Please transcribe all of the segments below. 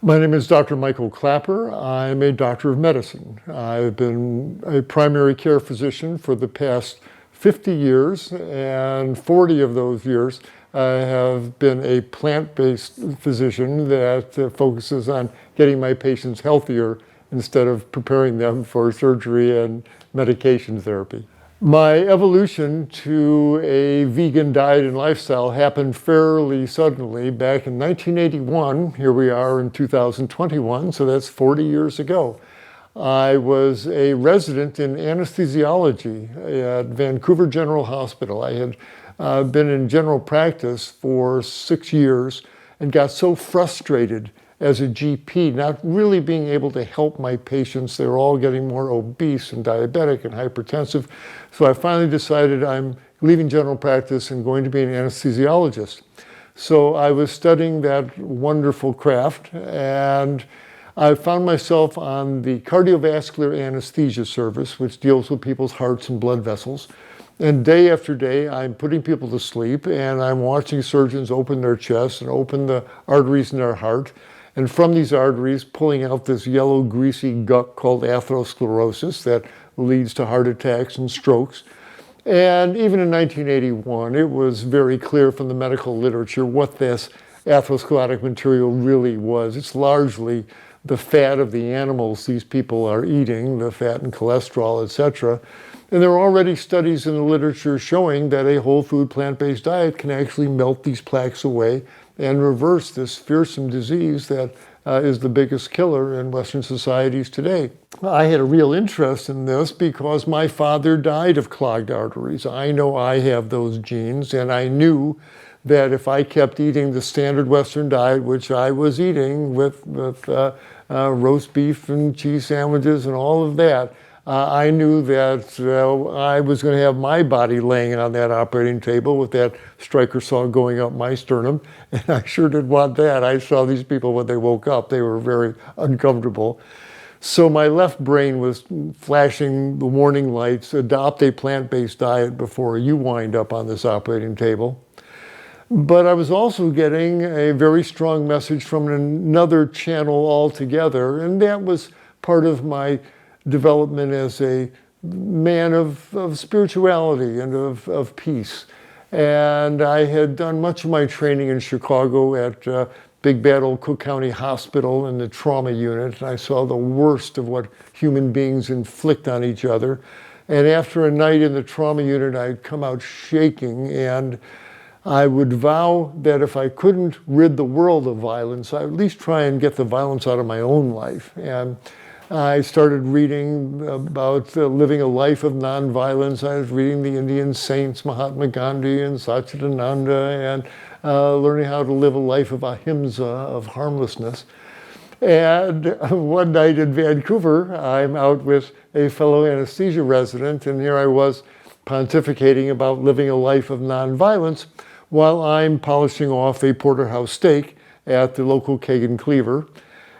My name is Dr. Michael Klapper. I'm a doctor of medicine. I've been a primary care physician for the past 50 years, and 40 of those years I have been a plant-based physician that focuses on getting my patients healthier instead of preparing them for surgery and medication therapy. My evolution to a vegan diet and lifestyle happened fairly suddenly back in 1981. Here we are in 2021, so that's 40 years ago. I was a resident in anesthesiology at Vancouver General Hospital. I had been in general practice for 6 years and got so frustrated as a GP, not really being able to help my patients. They were all getting more obese and diabetic and hypertensive. So I finally decided I'm leaving general practice and going to be an anesthesiologist. So I was studying that wonderful craft, and I found myself on the cardiovascular anesthesia service, which deals with people's hearts and blood vessels. And day after day, I'm putting people to sleep, and I'm watching surgeons open their chests and open the arteries in their heart. And from these arteries, pulling out this yellow, greasy gunk called atherosclerosis that leads to heart attacks and strokes. And even in 1981, it was very clear from the medical literature what this atherosclerotic material really was. It's largely the fat of the animals these people are eating, the fat and cholesterol, etc. And there are already studies in the literature showing that a whole food plant-based diet can actually melt these plaques away and reverse this fearsome disease that is the biggest killer in Western societies today. I had a real interest in this because my father died of clogged arteries. I know I have those genes, and I knew that if I kept eating the standard Western diet, which I was eating with roast beef and cheese sandwiches and all of that, I knew that I was going to have my body laying on that operating table with that striker saw going up my sternum, and I sure didn't want that. I saw these people when they woke up, they were very uncomfortable. So my left brain was flashing the warning lights: adopt a plant-based diet before you wind up on this operating table. But I was also getting a very strong message from another channel altogether, and that was part of my development as a man of spirituality and of peace. And I had done much of my training in Chicago at Big Bad Old Cook County Hospital in the trauma unit. And I saw the worst of what human beings inflict on each other. And after a night in the trauma unit, I'd come out shaking, and I would vow that if I couldn't rid the world of violence, I would at least try and get the violence out of my own life. And I started reading about living a life of nonviolence. I was reading the Indian saints, Mahatma Gandhi and Satchidananda, and learning how to live a life of ahimsa, of harmlessness. And one night in Vancouver, I'm out with a fellow anesthesia resident, and here I was pontificating about living a life of nonviolence while I'm polishing off a porterhouse steak at the local Kagan Cleaver.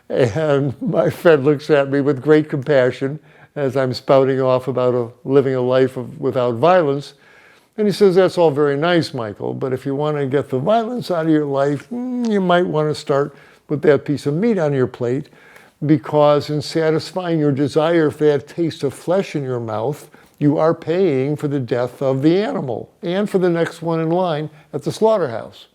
And my friend looks at me with great compassion as I'm spouting off about living a life without violence. And he says, "That's all very nice, Michael, but if you want to get the violence out of your life, you might want to start with that piece of meat on your plate, because in satisfying your desire for that taste of flesh in your mouth, you are paying for the death of the animal and for the next one in line at the slaughterhouse."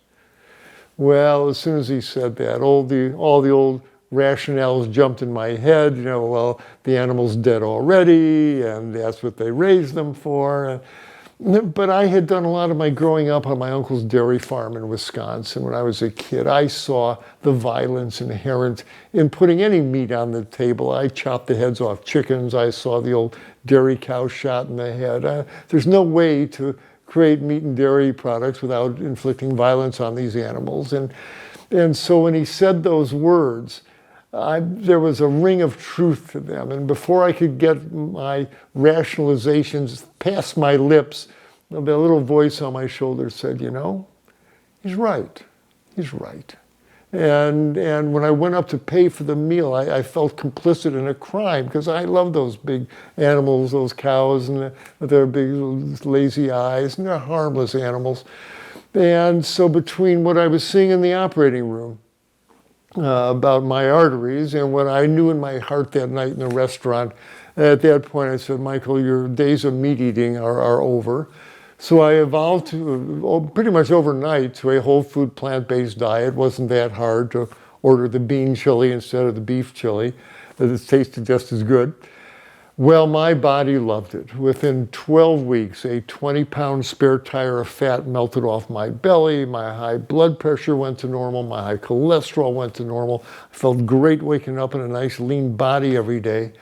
Well, as soon as he said that, all the old rationales jumped in my head. Well, the animal's dead already, and that's what they raised them for. But I had done a lot of my growing up on my uncle's dairy farm in Wisconsin. When I was a kid, I saw the violence inherent in putting any meat on the table. I chopped the heads off chickens. I saw the old dairy cow shot in the head. There's no way to create meat and dairy products without inflicting violence on these animals. And so when he said those words, there was a ring of truth to them. And before I could get my rationalizations past my lips, a little voice on my shoulder said, he's right. He's right. And when I went up to pay for the meal, I felt complicit in a crime, because I love those big animals, those cows, and their big lazy eyes, and they're harmless animals. And so between what I was seeing in the operating room about my arteries. And what I knew in my heart that night in the restaurant, at that point I said, Michael, your days of meat eating are over. So I evolved to, pretty much overnight, to a whole food plant-based diet. It wasn't that hard to order the bean chili instead of the beef chili. It tasted just as good. Well, my body loved it. Within 12 weeks, a 20-pound spare tire of fat melted off my belly. My high blood pressure went to normal. My high cholesterol went to normal. I felt great waking up in a nice lean body every day.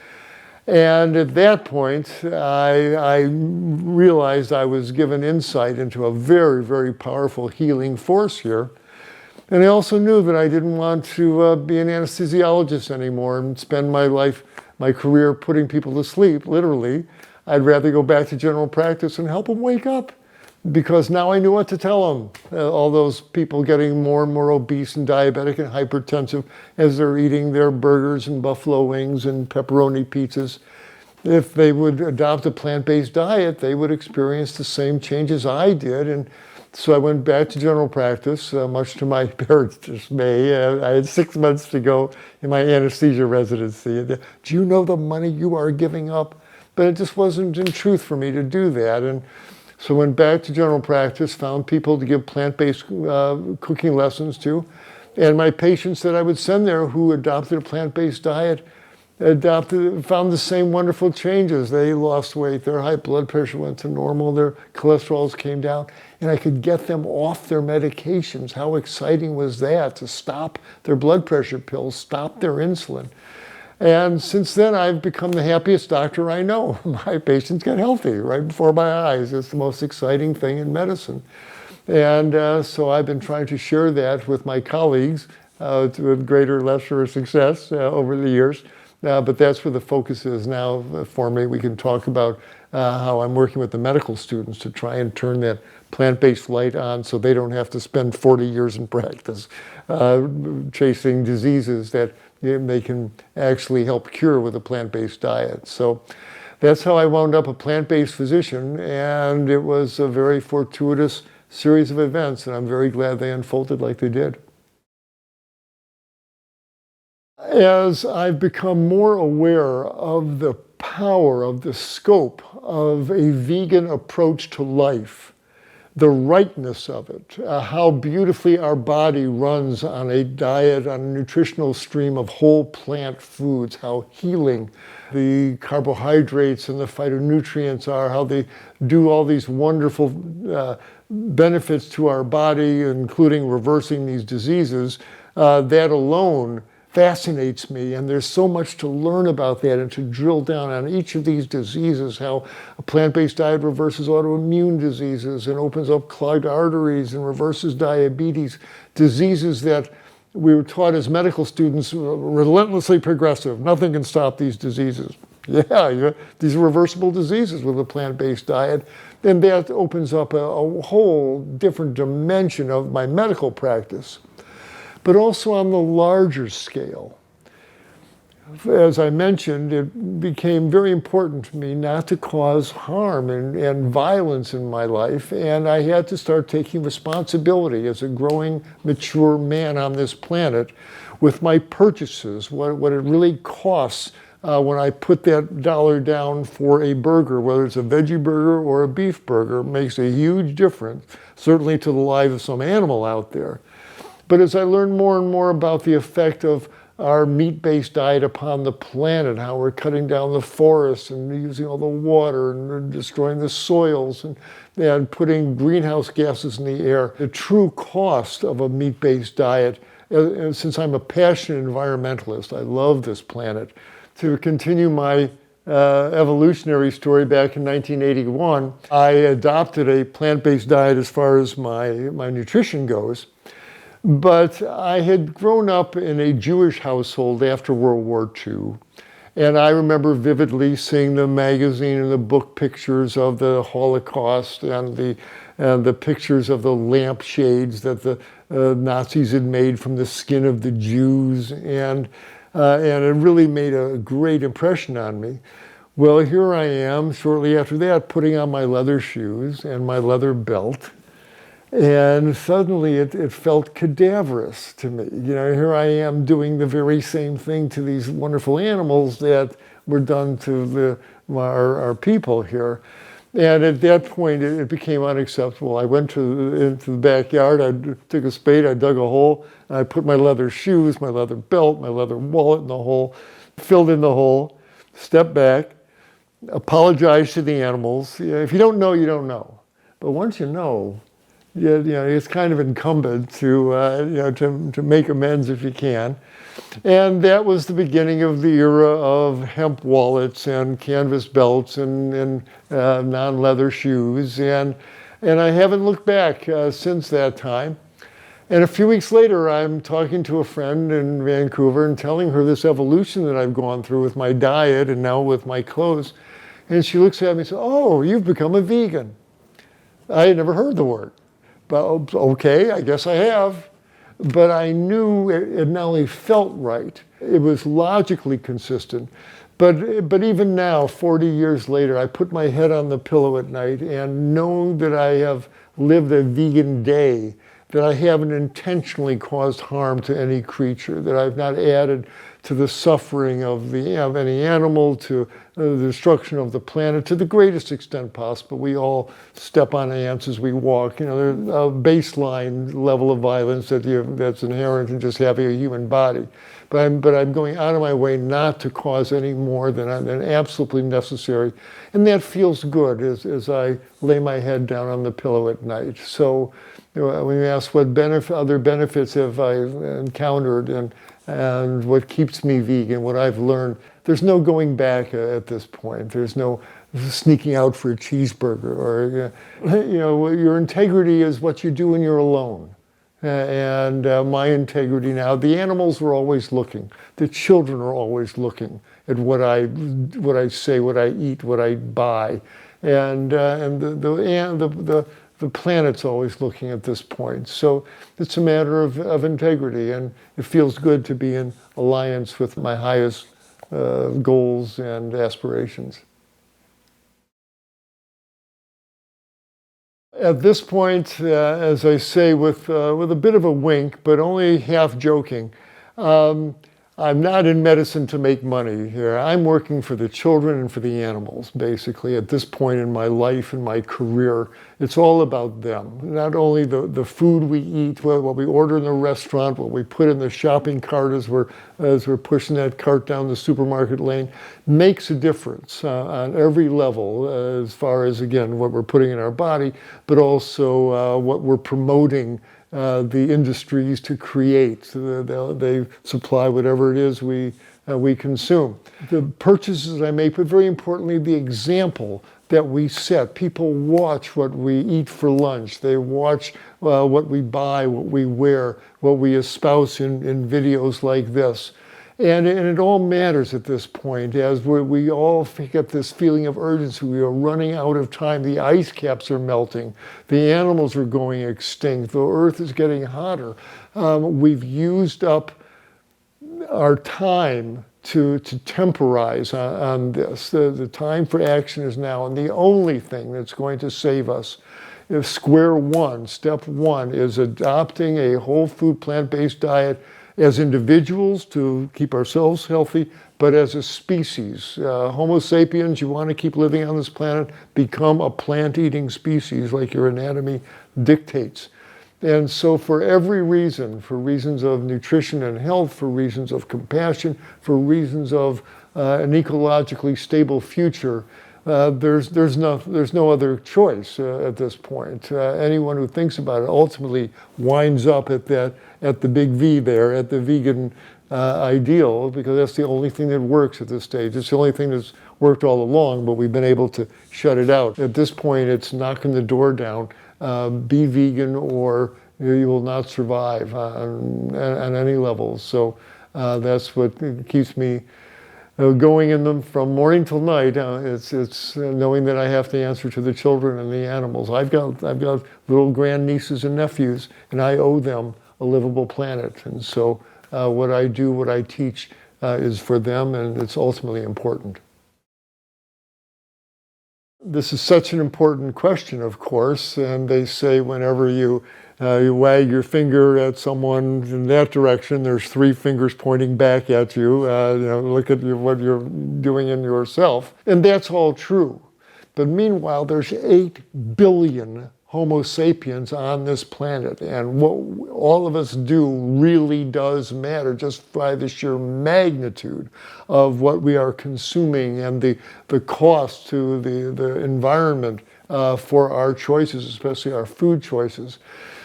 And at that point, I realized I was given insight into a very, very powerful healing force here. And I also knew that I didn't want to be an anesthesiologist anymore and spend my life, my career putting people to sleep, literally. I'd rather go back to general practice and help them wake up, because now I knew what to tell them. All those people getting more and more obese and diabetic and hypertensive as they're eating their burgers and buffalo wings and pepperoni pizzas. If they would adopt a plant-based diet, they would experience the same changes I did. And so I went back to general practice, much to my parents' dismay. I had 6 months to go in my anesthesia residency. Do you know the money you are giving up? But it just wasn't in truth for me to do that. And so I went back to general practice, found people to give plant-based cooking lessons to. And my patients that I would send there who adopted a plant-based diet found the same wonderful changes. They lost weight, their high blood pressure went to normal, their cholesterols came down, and I could get them off their medications. How exciting was that, to stop their blood pressure pills, stop their insulin? And since then, I've become the happiest doctor I know. My patients get healthy right before my eyes. It's the most exciting thing in medicine. And so I've been trying to share that with my colleagues with greater or lesser success over the years. But that's where the focus is now for me. We can talk about how I'm working with the medical students to try and turn that plant-based light on so they don't have to spend 40 years in practice chasing diseases that they can actually help cure with a plant-based diet. So that's how I wound up a plant-based physician, and it was a very fortuitous series of events, and I'm very glad they unfolded like they did. As I've become more aware of the power, of the scope of a vegan approach to life, the rightness of it, how beautifully our body runs on a diet, on a nutritional stream of whole plant foods, how healing the carbohydrates and the phytonutrients are, how they do all these wonderful benefits to our body, including reversing these diseases, that alone fascinates me, and there's so much to learn about that and to drill down on each of these diseases, how a plant-based diet reverses autoimmune diseases and opens up clogged arteries and reverses diabetes, diseases that we were taught as medical students relentlessly progressive. Nothing can stop these diseases. Yeah, these are reversible diseases with a plant-based diet. And that opens up a whole different dimension of my medical practice. But also on the larger scale. As I mentioned, it became very important to me not to cause harm and violence in my life, and I had to start taking responsibility as a growing, mature man on this planet with my purchases, what it really costs when I put that dollar down for a burger, whether it's a veggie burger or a beef burger. It makes a huge difference, certainly to the life of some animal out there. But as I learned more and more about the effect of our meat-based diet upon the planet, how we're cutting down the forests and using all the water and destroying the soils and putting greenhouse gases in the air, the true cost of a meat-based diet, since I'm a passionate environmentalist, I love this planet, to continue my evolutionary story back in 1981, I adopted a plant-based diet as far as my nutrition goes. But I had grown up in a Jewish household after World War II. And I remember vividly seeing the magazine and the book pictures of the Holocaust and the pictures of the lampshades that the Nazis had made from the skin of the Jews. And it really made a great impression on me. Well, here I am, shortly after that, putting on my leather shoes and my leather belt, And suddenly it felt cadaverous to me. Here I am doing the very same thing to these wonderful animals that were done to our people here. And at that point, it became unacceptable. I went into the backyard, I took a spade, I dug a hole, and I put my leather shoes, my leather belt, my leather wallet in the hole, filled in the hole, stepped back, apologized to the animals. If you don't know, you don't know. But once you know, it's kind of incumbent to make amends if you can. And that was the beginning of the era of hemp wallets and canvas belts and non-leather shoes. And I haven't looked back since that time. And a few weeks later, I'm talking to a friend in Vancouver and telling her this evolution that I've gone through with my diet and now with my clothes. And she looks at me and says, "Oh, you've become a vegan." I had never heard the word. But okay, I guess I have. But I knew it not only felt right, it was logically consistent. But even now, 40 years later, I put my head on the pillow at night and know that I have lived a vegan day, that I haven't intentionally caused harm to any creature, that I've not added to the suffering of any animal, to the destruction of the planet, to the greatest extent possible. We all step on ants as we walk. There's a baseline level of violence that's inherent in just having a human body. But I'm going out of my way not to cause any more than absolutely necessary. And that feels good as I lay my head down on the pillow at night. So when you ask what other benefits have I encountered and what keeps me vegan, what I've learned, there's no going back at this point. There's no sneaking out for a cheeseburger or, your integrity is what you do when you're alone. And my integrity now, the animals are always looking. The children are always looking at what I say, what I eat, what I buy. And the planet's always looking at this point. So it's a matter of integrity, and it feels good to be in alliance with my highest goals and aspirations. At this point, as I say with a bit of a wink, but only half joking, I'm not in medicine to make money here. I'm working for the children and for the animals, basically, at this point in my life and my career. It's all about them. Not only the food we eat, what we order in the restaurant, what we put in the shopping cart as we're pushing that cart down the supermarket lane, makes a difference on every level as far as, again, what we're putting in our body, but also what we're promoting the industries to create. They supply whatever it is we consume. The purchases I make, but very importantly, the example that we set. People watch what we eat for lunch. They watch what we buy, what we wear, what we espouse in videos like this. And it all matters at this point, as we all get this feeling of urgency. We are running out of time. The ice caps are melting. The animals are going extinct. The earth is getting hotter. We've used up our time to temporize on this. The time for action is now, and the only thing that's going to save us, if step one, is adopting a whole food, plant-based diet as individuals to keep ourselves healthy, but as a species. Homo sapiens, you want to keep living on this planet, become a plant-eating species like your anatomy dictates. And so for every reason, for reasons of nutrition and health, for reasons of compassion, for reasons of an ecologically stable future, there's no other choice at this point. Anyone who thinks about it ultimately winds up at the big V there, at the vegan ideal, because that's the only thing that works at this stage. It's the only thing that's worked all along, but we've been able to shut it out. At this point, it's knocking the door down. Be vegan or you will not survive on any level. So that's what keeps me going in them from morning till night. It's knowing that I have to answer to the children and the animals. I've got little grandnieces and nephews, and I owe them a livable planet. And so what I do, what I teach is for them, and it's ultimately important. This is such an important question, of course, and they say whenever you wag your finger at someone in that direction, there's three fingers pointing back at you. Look at what you're doing in yourself. And that's all true. But meanwhile, there's 8 billion Homo sapiens on this planet. And what all of us do really does matter just by the sheer magnitude of what we are consuming and the cost to the environment for our choices, especially our food choices.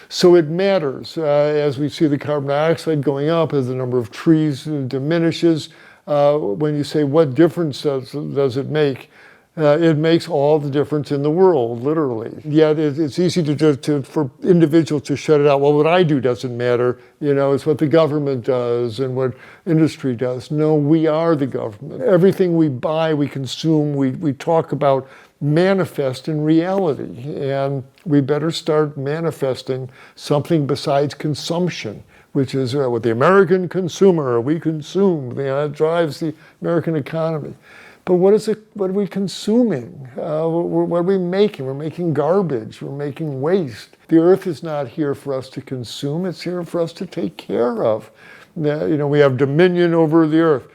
So it matters as we see the carbon dioxide going up, as the number of trees diminishes. When you say what difference does it make? It makes all the difference in the world, literally. Yet it's easy for individuals to shut it out. Well, what I do doesn't matter. It's what the government does and what industry does. No, we are the government. Everything we buy, we consume, we talk about manifest in reality. And we better start manifesting something besides consumption, which is what the American consumer, we consume. It drives the American economy. But what are we consuming? What are we making? We're making garbage. We're making waste. The earth is not here for us to consume. It's here for us to take care of. We have dominion over the earth.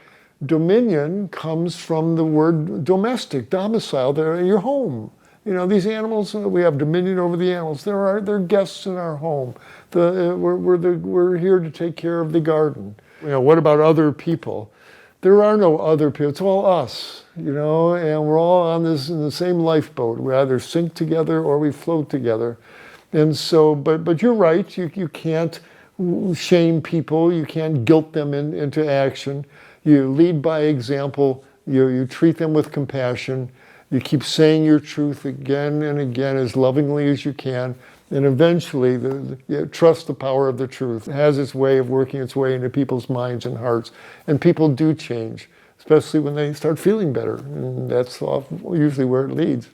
Dominion comes from the word domestic, domicile. They're your home. These animals, we have dominion over the animals. They're guests in our home. We're here to take care of the garden. What about other people? There are no other people. It's all us, and we're all in the same lifeboat. We either sink together or we float together. And so, but you're right. You can't shame people. You can't guilt them into action. You lead by example. You treat them with compassion. You keep saying your truth again and again as lovingly as you can. And eventually, trust the power of the truth. It has its way of working its way into people's minds and hearts. And people do change, especially when they start feeling better. And that's usually where it leads.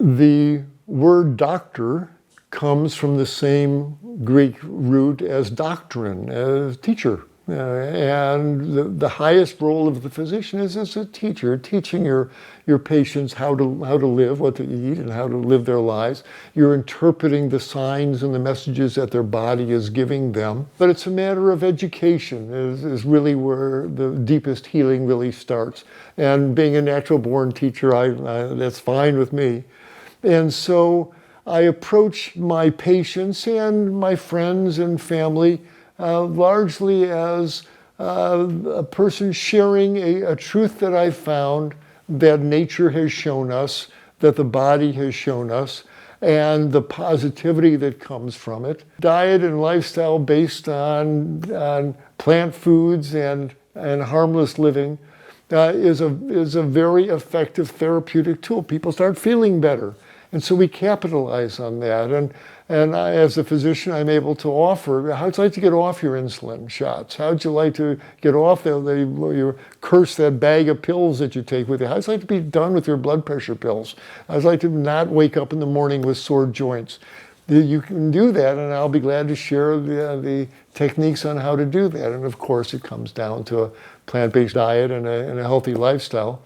The word doctor comes from the same Greek root as doctrine, as teacher. And the highest role of the physician is as a teacher, teaching your patients how to live, what to eat, and how to live their lives. You're interpreting the signs and the messages that their body is giving them. But it's a matter of education is really where the deepest healing really starts. And being a natural-born teacher, that's fine with me. And so I approach my patients and my friends and family largely as a person sharing a truth that I found, that nature has shown us, that the body has shown us, and the positivity that comes from it. Diet and lifestyle based on plant foods and harmless living is a very effective therapeutic tool. People start feeling better. And so we capitalize on that. And I, as a physician, I'm able to offer, how'd you like to get off your insulin shots? How'd you like to get off you curse that bag of pills that you take with you? How'd you like to be done with your blood pressure pills? How'd you like to not wake up in the morning with sore joints? You can do that, and I'll be glad to share the techniques on how to do that. And of course, it comes down to a plant-based diet and a healthy lifestyle.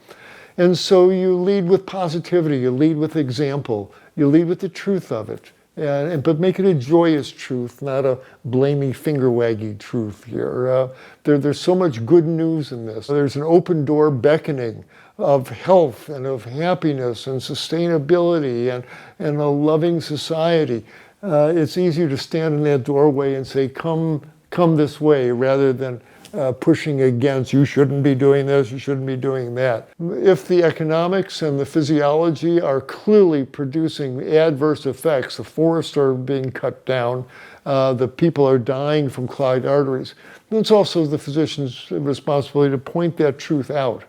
And so you lead with positivity, you lead with example, you lead with the truth of it. But make it a joyous truth, not a blaming, finger-wagging truth here. There's so much good news in this. There's an open door beckoning of health and of happiness and sustainability and a loving society. It's easier to stand in that doorway and say, come this way, rather than pushing against, you shouldn't be doing this, you shouldn't be doing that. If the economics and the physiology are clearly producing adverse effects, the forests are being cut down, the people are dying from clogged arteries, then it's also the physician's responsibility to point that truth out.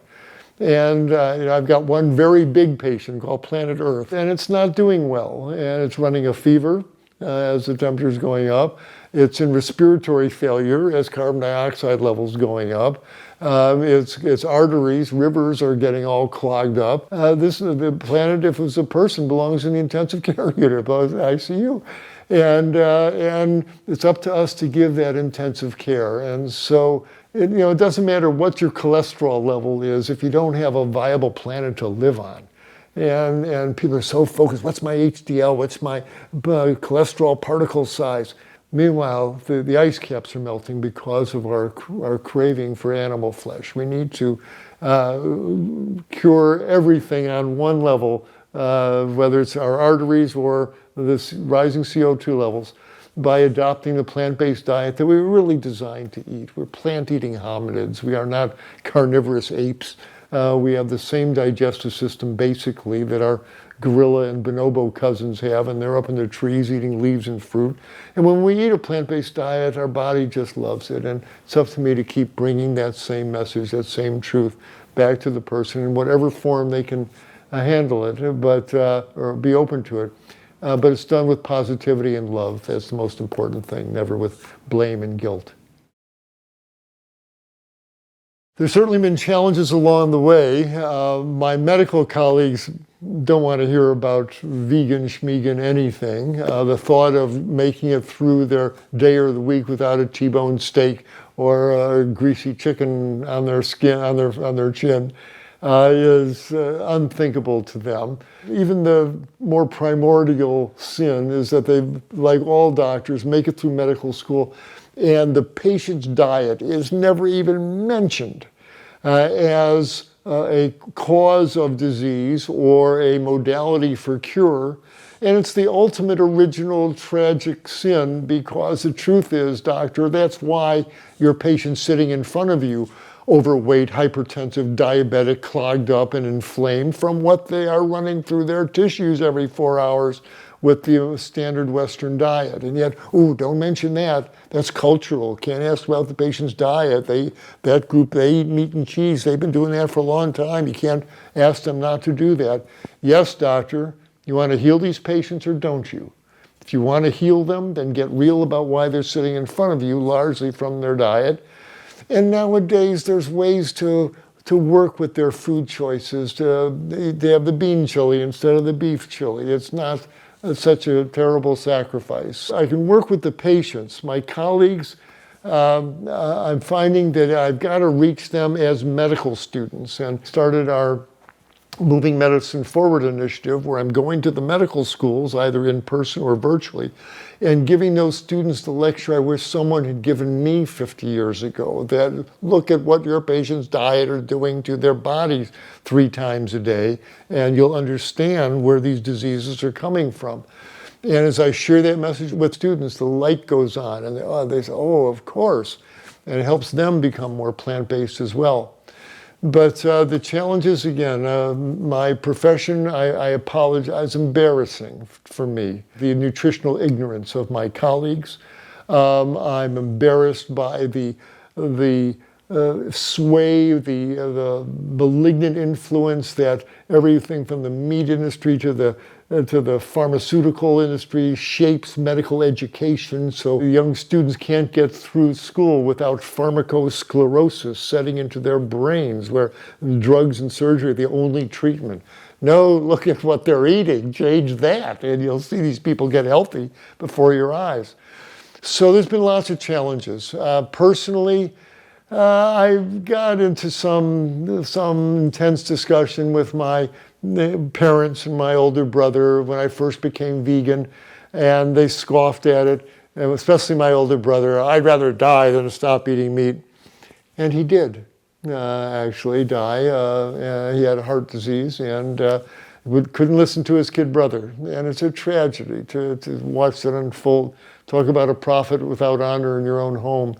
And I've got one very big patient called Planet Earth, and it's not doing well, and it's running a fever as the temperature is going up. It's in respiratory failure as carbon dioxide levels going up. Its arteries, rivers are getting all clogged up. The planet, if it was a person, belongs in the intensive care unit, ICU. And it's up to us to give that intensive care. And so It doesn't matter what your cholesterol level is if you don't have a viable planet to live on. And people are so focused, what's my HDL, what's my cholesterol particle size? Meanwhile, the ice caps are melting because of our craving for animal flesh. We need to cure everything on one level, whether it's our arteries or this rising CO2 levels, by adopting the plant-based diet that we were really designed to eat. We're plant-eating hominids. We are not carnivorous apes. We have the same digestive system, basically, that our gorilla and bonobo cousins have, and they're up in their trees eating leaves and fruit. And when we eat a plant-based diet, our body just loves it. And it's up to me to keep bringing that same message, that same truth back to the person in whatever form they can handle it, or be open to it. But it's done with positivity and love. That's the most important thing, never with blame and guilt. There's certainly been challenges along the way. My medical colleagues don't want to hear about vegan, schmegan, anything. The thought of making it through their day or the week without a T-bone steak or a greasy chicken on their skin, on their chin, is unthinkable to them. Even the more primordial sin is that they, like all doctors, make it through medical school, and the patient's diet is never even mentioned as a cause of disease or a modality for cure. And it's the ultimate original tragic sin, because the truth is, doctor, that's why your patient's sitting in front of you, overweight, hypertensive, diabetic, clogged up and inflamed from what they are running through their tissues every 4 hours with the standard Western diet. And yet, don't mention that. That's cultural. Can't ask about the patient's diet. That group, they eat meat and cheese. They've been doing that for a long time. You can't ask them not to do that. Yes, doctor, you want to heal these patients or don't you? If you want to heal them, then get real about why they're sitting in front of you, largely from their diet. And nowadays, there's ways to work with their food choices. They have the bean chili instead of the beef chili. It's not such a terrible sacrifice. I can work with the patients. My colleagues, I'm finding that I've got to reach them as medical students, and started our Moving Medicine Forward initiative, where I'm going to the medical schools, either in person or virtually, and giving those students the lecture I wish someone had given me 50 years ago, that look at what your patient's diet are doing to their bodies 3 times a day, and you'll understand where these diseases are coming from. And as I share that message with students, the light goes on, and they say, oh, of course. And it helps them become more plant-based as well. But the challenges, again, my profession, I apologize, embarrassing for me. The nutritional ignorance of my colleagues. I'm embarrassed by the sway, the malignant influence that everything from the meat industry to the pharmaceutical industry shapes medical education, so young students can't get through school without pharmacosclerosis setting into their brains, where drugs and surgery are the only treatment. No, look at what they're eating, change that, and you'll see these people get healthy before your eyes. So there's been lots of challenges. Personally, I got into some intense discussion with my parents and my older brother when I first became vegan, and they scoffed at it, and especially my older brother. I'd rather die than to stop eating meat. And he did actually die. He had heart disease and couldn't listen to his kid brother. And it's a tragedy to watch that unfold. Talk about a prophet without honor in your own home.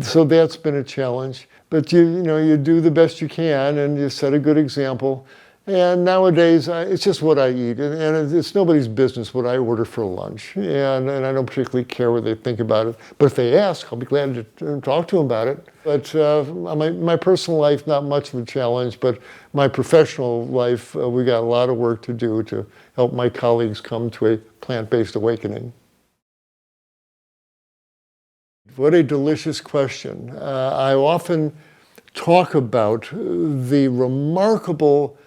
So that's been a challenge. But you do the best you can, and you set a good example. And nowadays, it's just what I eat, and it's nobody's business what I order for lunch, and I don't particularly care what they think about it. But if they ask, I'll be glad to talk to them about it. But my personal life, not much of a challenge, but my professional life, we got a lot of work to do to help my colleagues come to a plant-based awakening. What a delicious question. I often talk about the remarkable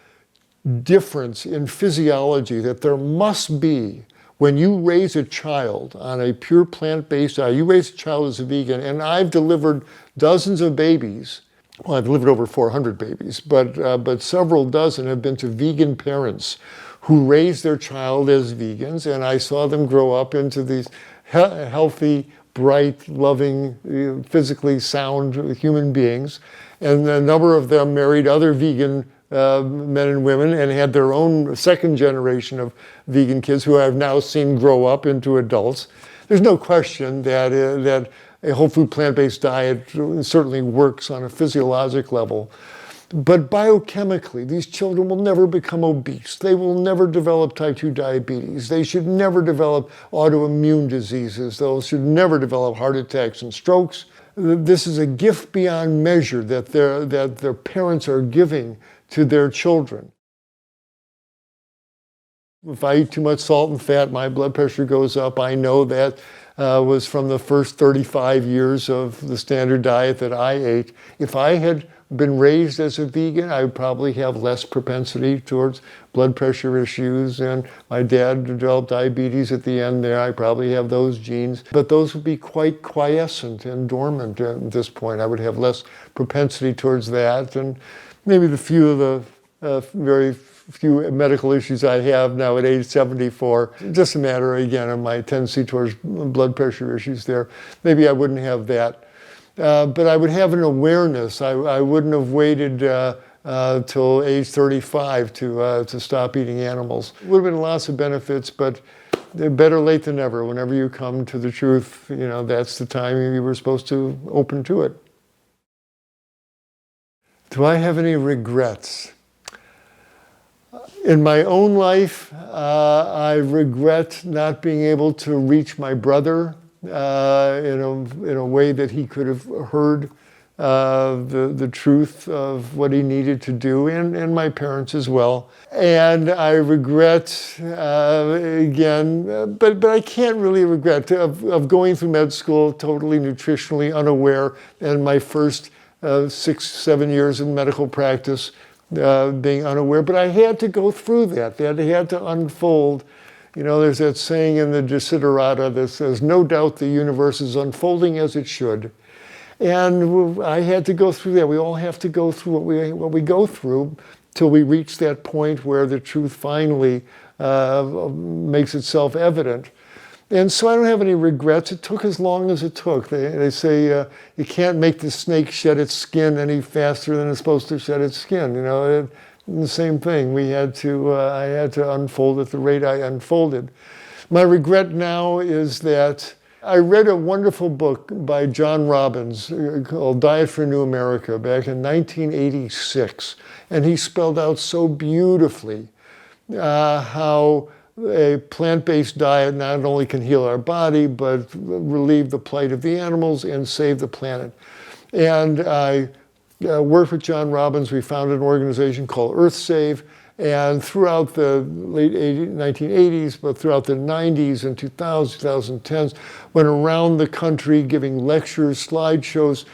difference in physiology that there must be When you raise a child on a pure plant-based diet, you raise a child as a vegan, and I've delivered dozens of babies. Well, I've delivered over 400 babies, but several dozen have been to vegan parents who raised their child as vegans, and I saw them grow up into these healthy, bright, loving, physically sound human beings. And a number of them married other vegan men and women and had their own second generation of vegan kids who I've now seen grow up into adults. There's no question that a whole food plant-based diet certainly works on a physiologic level. But biochemically, these children will never become obese. They will never develop type 2 diabetes. They should never develop autoimmune diseases. They should never develop heart attacks and strokes. This is a gift beyond measure that their parents are giving to their children. If I eat too much salt and fat, my blood pressure goes up. I know that was from the first 35 years of the standard diet that I ate. If I had been raised as a vegan, I would probably have less propensity towards blood pressure issues, and my dad developed diabetes at the end there. I probably have those genes, but those would be quite quiescent and dormant at this point. I would have less propensity towards that, and maybe the few of the very few medical issues I have now at age 74, just a matter, again, of my tendency towards blood pressure issues there. Maybe I wouldn't have that. But I would have an awareness. I wouldn't have waited till age 35 to stop eating animals. Would have been lots of benefits, but better late than never. Whenever you come to the truth, that's the time you were supposed to open to it. Do I have any regrets? In my own life, I regret not being able to reach my brother in a way that he could have heard the truth of what he needed to do, and my parents as well. And I regret, again, but I can't really regret of going through med school totally nutritionally unaware, and my first 6-7 years in medical practice being unaware. But I had to go through that. That had to unfold. There's that saying in the Desiderata that says, no doubt the universe is unfolding as it should. And I had to go through that. We all have to go through what we go through till we reach that point where the truth finally makes itself evident. And so I don't have any regrets. It took as long as it took. They say you can't make the snake shed its skin any faster than it's supposed to shed its skin. The same thing. I had to unfold at the rate I unfolded. My regret now is that I read a wonderful book by John Robbins called Diet for a New America back in 1986. And he spelled out so beautifully how a plant-based diet not only can heal our body, but relieve the plight of the animals and save the planet. And I worked with John Robbins. We founded an organization called EarthSave. And throughout the late 1980s, but throughout the 90s and 2010s, went around the country giving lectures, slideshows,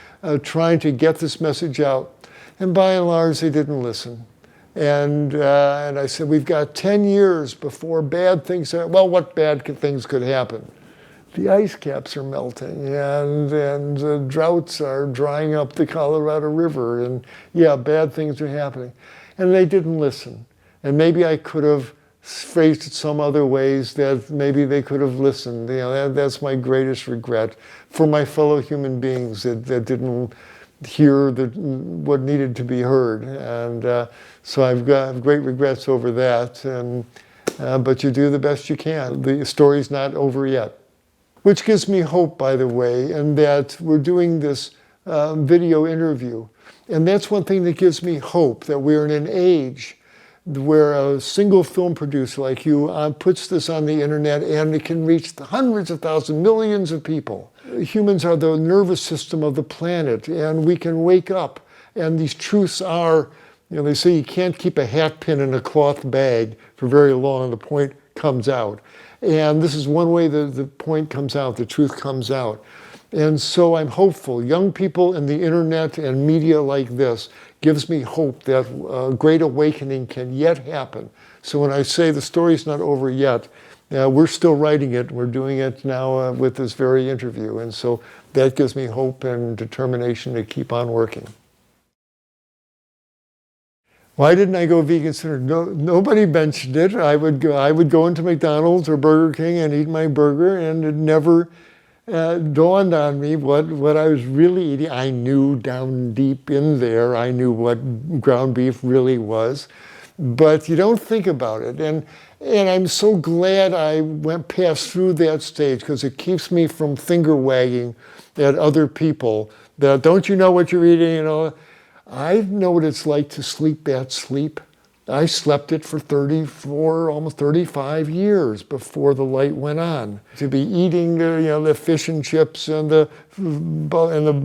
trying to get this message out. And by and large, they didn't listen. And I said, we've got 10 years before bad things happen. Well, what bad things could happen? The ice caps are melting, and droughts are drying up the Colorado River, and yeah, bad things are happening. And they didn't listen. And maybe I could have phrased it some other ways that maybe they could have listened. That's my greatest regret for my fellow human beings that didn't hear what needed to be heard. And so I've got great regrets over that. But you do the best you can. The story's not over yet. Which gives me hope, by the way, in that we're doing this video interview. And that's one thing that gives me hope, that we're in an age where a single film producer like you puts this on the internet and it can reach hundreds of thousands, millions of people. Humans are the nervous system of the planet, and we can wake up. And these truths are, they say you can't keep a hat pin in a cloth bag for very long and the point comes out. And this is one way the point comes out, the truth comes out. And so I'm hopeful. Young people and the internet and media like this gives me hope that a great awakening can yet happen. So when I say the story's not over yet, We're still writing it. We're doing it now with this very interview. And so that gives me hope and determination to keep on working. Why didn't I go vegan sooner? No, nobody mentioned it. I would go into McDonald's or Burger King and eat my burger, and it never dawned on me what I was really eating. I knew down deep in there, I knew what ground beef really was, but you don't think about it. And I'm so glad I passed through that stage, because it keeps me from finger wagging at other people that, don't you know what you're eating? You know, I know what it's like to sleep that sleep. I slept it for 34, almost 35 years before the light went on. To be eating the fish and chips and the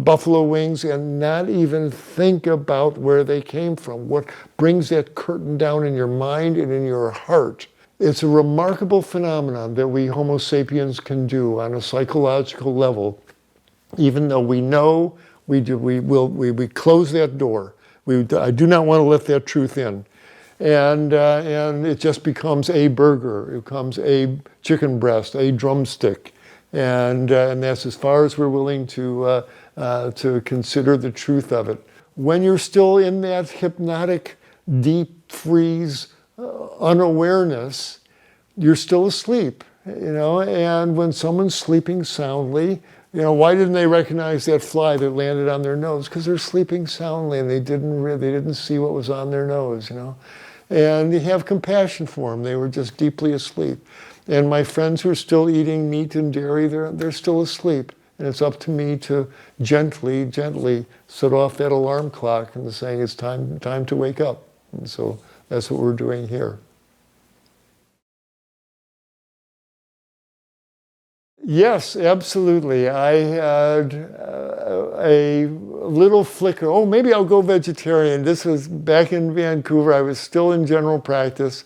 buffalo wings and not even think about where they came from. What brings that curtain down in your mind and in your heart. It's a remarkable phenomenon that we Homo sapiens can do on a psychological level, even though we know we close that door. I do not want to let that truth in. And it just becomes a burger, it becomes a chicken breast, a drumstick. And that's as far as we're willing to consider the truth of it. When you're still in that hypnotic, deep freeze, unawareness, you're still asleep, and when someone's sleeping soundly, why didn't they recognize that fly that landed on their nose? Because they're sleeping soundly and they didn't see what was on their nose, And you have compassion for them. They were just deeply asleep. And my friends who are still eating meat and dairy, they're still asleep. And it's up to me to gently set off that alarm clock and saying it's time to wake up. And so that's what we're doing here. Yes, absolutely. I had a little flicker. Oh, maybe I'll go vegetarian. This was back in Vancouver. I was still in general practice.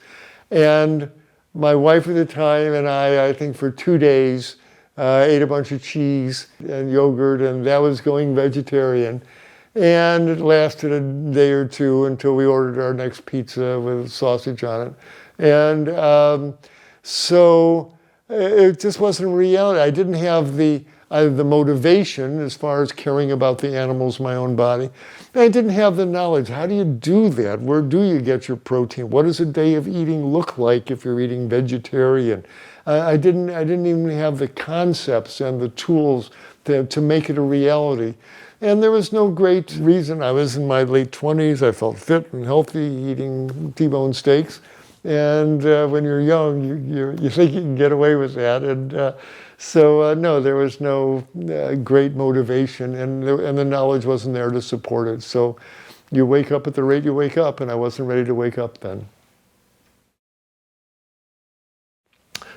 And my wife at the time and I think for 2 days, ate a bunch of cheese and yogurt, and that was going vegetarian. And it lasted a day or two until we ordered our next pizza with sausage on it. And so it just wasn't reality. I didn't have the motivation as far as caring about the animals in my own body. I didn't have the knowledge. How do you do that? Where do you get your protein? What does a day of eating look like if you're eating vegetarian? I didn't even have the concepts and the tools to make it a reality. And there was no great reason. I was in my late 20s. I felt fit and healthy, eating T-bone steaks. And when you're young, you think you can get away with that. And so no, there was no great motivation, and the knowledge wasn't there to support it. So you wake up at the rate you wake up, and I wasn't ready to wake up then.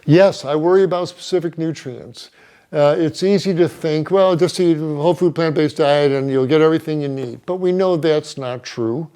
Yes, I worry about specific nutrients. It's easy to think, well, just eat a whole food plant-based diet and you'll get everything you need. But we know that's not true.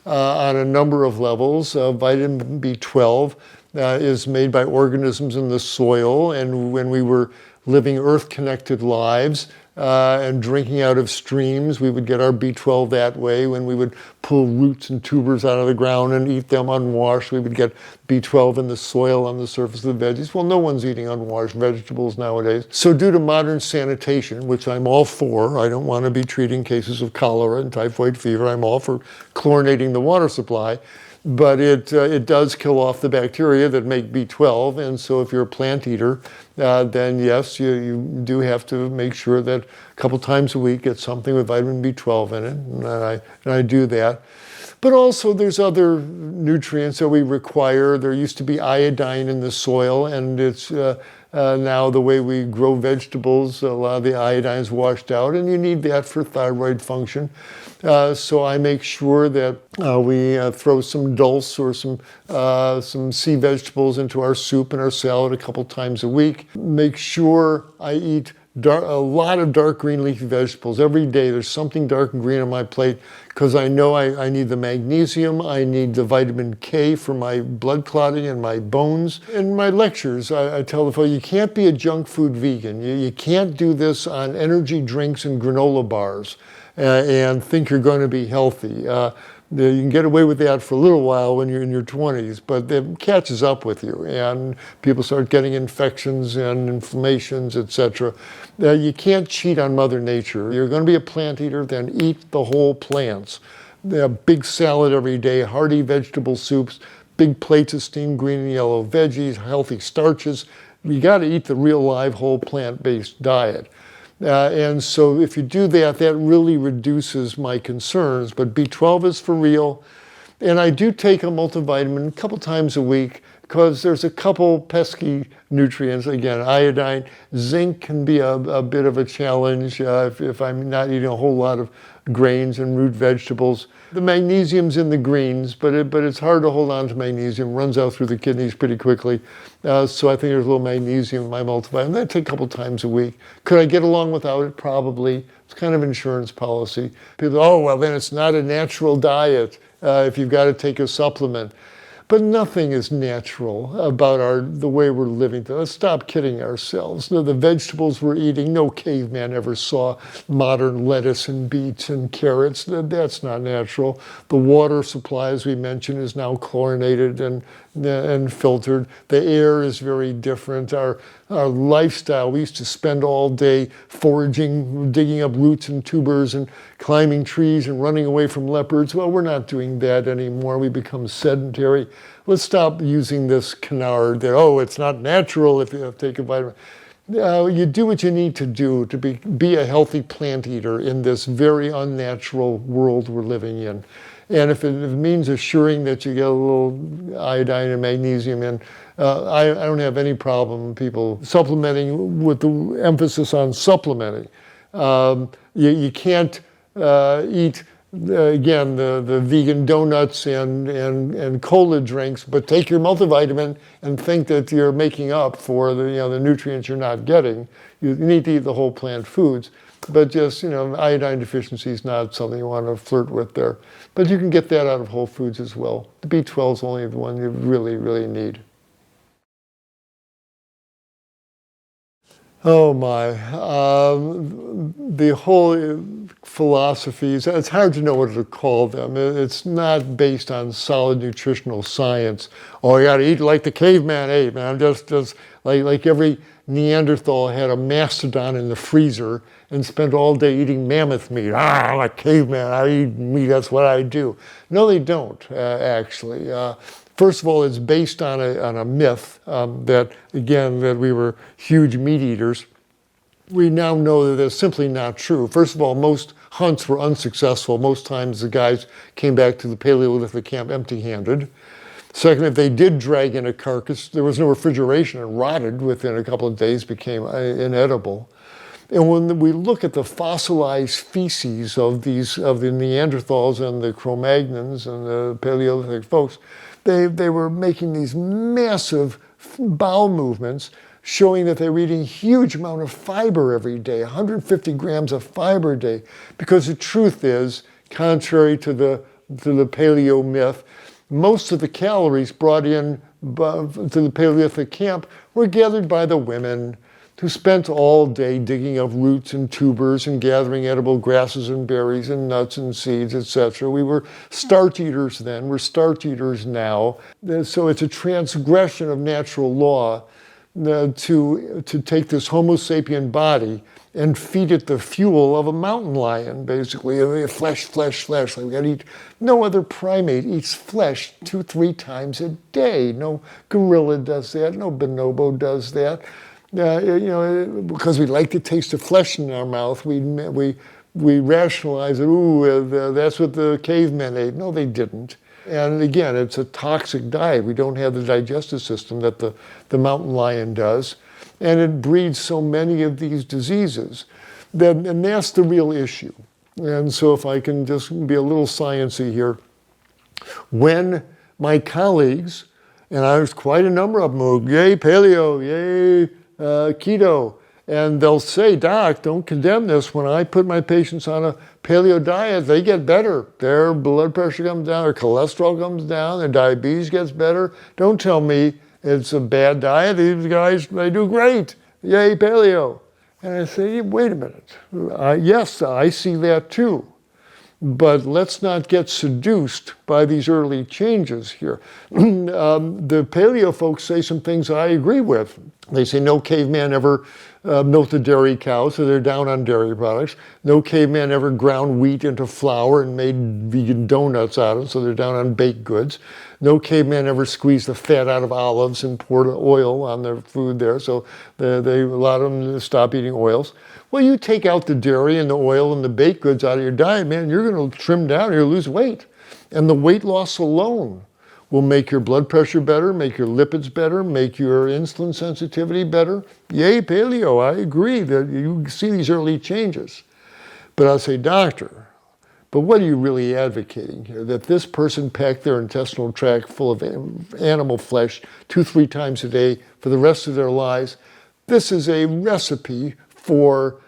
On a number of levels. Vitamin B12 is made by organisms in the soil, and when we were living earth-connected lives and drinking out of streams, we would get our B12 that way. When we would pull roots and tubers out of the ground and eat them unwashed, we would get B12 in the soil on the surface of the veggies. Well, no one's eating unwashed vegetables nowadays. So due to modern sanitation, which I'm all for, I don't want to be treating cases of cholera and typhoid fever. I'm all for chlorinating the water supply. But it does kill off the bacteria that make B12, and so if you're a plant eater, then yes, you do have to make sure that a couple times a week get something with vitamin B12 in it, and I do that. But also there's other nutrients that we require. There used to be iodine in the soil, and it's now the way we grow vegetables, a lot of the iodine is washed out, and you need that for thyroid function. So I make sure that we throw some dulse or some sea vegetables into our soup and our salad a couple times a week. Make sure I eat a lot of dark green leafy vegetables. Every day there's something dark and green on my plate because I know I need the magnesium, I need the vitamin K for my blood clotting and my bones. In my lectures, I tell the folks, you can't be a junk food vegan. You can't do this on energy drinks and granola bars and think you're going to be healthy. You can get away with that for a little while when you're in your 20s, but it catches up with you, and people start getting infections and inflammations, etc. You can't cheat on Mother Nature. You're going to be a plant eater, then eat the whole plants. A big salad every day, hearty vegetable soups, big plates of steamed green and yellow veggies, healthy starches. You got to eat the real live whole plant-based diet. And so if you do that, that really reduces my concerns. But B12 is for real. And I do take a multivitamin a couple times a week because there's a couple pesky nutrients. Again, iodine, zinc can be a bit of a challenge if I'm not eating a whole lot of grains and root vegetables. The magnesium's in the greens, but it's hard to hold on to magnesium. It runs out through the kidneys pretty quickly. So I think there's a little magnesium in my multivitamin. I take a couple times a week. Could I get along without it? Probably. It's kind of insurance policy. People, oh, well, then it's not a natural diet if you've got to take a supplement. But nothing is natural about the way we're living. Let's stop kidding ourselves. The vegetables we're eating, no caveman ever saw modern lettuce and beets and carrots. That's not natural. The water supply, as we mentioned, is now chlorinated and filtered. The air is very different. Our lifestyle, we used to spend all day foraging, digging up roots and tubers and climbing trees and running away from leopards. Well, we're not doing that anymore. We become sedentary. Let's stop using this canard that, oh, it's not natural if you take a vitamin. You do what you need to do to be a healthy plant eater in this very unnatural world we're living in. And if it means assuring that you get a little iodine and magnesium in, I don't have any problem people supplementing with the emphasis on supplementing. You can't eat, again, the vegan donuts and cola drinks, but take your multivitamin and think that you're making up for the nutrients you're not getting. You need to eat the whole plant foods. But just, iodine deficiency is not something you want to flirt with there. But you can get that out of whole foods as well. The B12 is only the one you really, really need. Oh my, the whole philosophies, it's hard to know what to call them. It's not based on solid nutritional science. Oh, you gotta eat like the caveman ate, man. Just like every Neanderthal had a mastodon in the freezer and spent all day eating mammoth meat. I'm a caveman, I eat meat, that's what I do. No, they don't, actually. First of all, it's based on a myth that we were huge meat eaters. We now know that that's simply not true. First of all, most hunts were unsuccessful. Most times the guys came back to the Paleolithic camp empty-handed. Second, if they did drag in a carcass, there was no refrigeration. It rotted within a couple of days, became inedible. And when we look at the fossilized feces of the Neanderthals and the Cro-Magnons and the Paleolithic folks, they were making these massive bowel movements showing that they were eating a huge amount of fiber every day, 150 grams of fiber a day. Because the truth is, contrary to the paleo myth, most of the calories brought in to the Paleolithic camp were gathered by the women who spent all day digging up roots and tubers and gathering edible grasses and berries and nuts and seeds, etc. We were starch eaters then, we're starch eaters now. So it's a transgression of natural law to take this Homo sapien body and feed it the fuel of a mountain lion, basically. Flesh. Like we gotta eat. No other primate eats flesh 2-3 times a day. No gorilla does that. No bonobo does that. Because we like the taste of flesh in our mouth, we rationalize it. Ooh, that's what the cavemen ate. No, they didn't. And again, it's a toxic diet. We don't have the digestive system that the mountain lion does. And it breeds so many of these diseases. And that's the real issue. And so if I can just be a little sciencey here, when my colleagues, and I was quite a number of them, who, yay paleo, yay keto, and they'll say, Doc, don't condemn this. When I put my patients on a paleo diet, they get better. Their blood pressure comes down, their cholesterol comes down, their diabetes gets better. Don't tell me it's a bad diet. These guys, they do great. Yay, paleo. And I say, wait a minute. Yes, I see that too. But let's not get seduced by these early changes here. The paleo folks say some things I agree with. They say no caveman ever milked a dairy cow, so they're down on dairy products. No caveman ever ground wheat into flour and made vegan donuts out of it, so they're down on baked goods. No caveman ever squeezed the fat out of olives and poured oil on their food there, so a lot of them stop eating oils. Well, you take out the dairy and the oil and the baked goods out of your diet, man, you're going to trim down, you're going to lose weight. And the weight loss alone will make your blood pressure better, make your lipids better, make your insulin sensitivity better. Yay, paleo, I agree that you see these early changes. But I'll say, doctor, but what are you really advocating here? That this person pack their intestinal tract full of animal flesh 2-3 times a day for the rest of their lives? This is a recipe for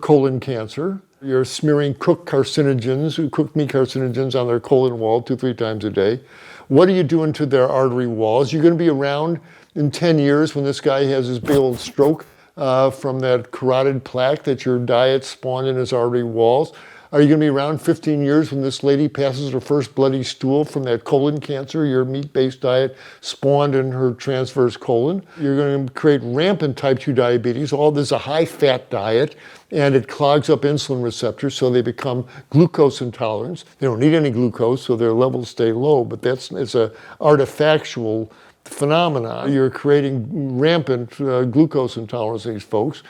colon cancer. You're smearing cooked meat carcinogens on their colon wall 2-3 times a day. What are you doing to their artery walls? You're going to be around in 10 years when this guy has his big old stroke from that carotid plaque that your diet spawned in his artery walls. Are you going to be around 15 years when this lady passes her first bloody stool from that colon cancer your meat-based diet spawned in her transverse colon? You're going to create rampant type 2 diabetes. All this is a high-fat diet, and it clogs up insulin receptors, so they become glucose intolerant. They don't need any glucose, so their levels stay low, but it's a artifactual phenomenon. You're creating rampant glucose intolerance in these folks.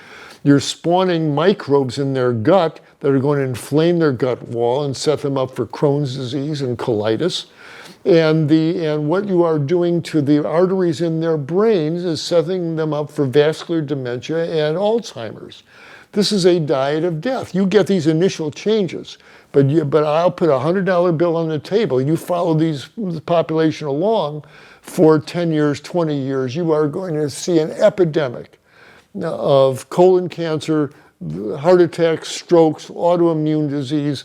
You're spawning microbes in their gut that are going to inflame their gut wall and set them up for Crohn's disease and colitis. And what you are doing to the arteries in their brains is setting them up for vascular dementia and Alzheimer's. This is a diet of death. You get these initial changes, but I'll put a $100 bill on the table. You follow the population along for 10 years, 20 years, you are going to see an epidemic of colon cancer, heart attacks, strokes, autoimmune disease,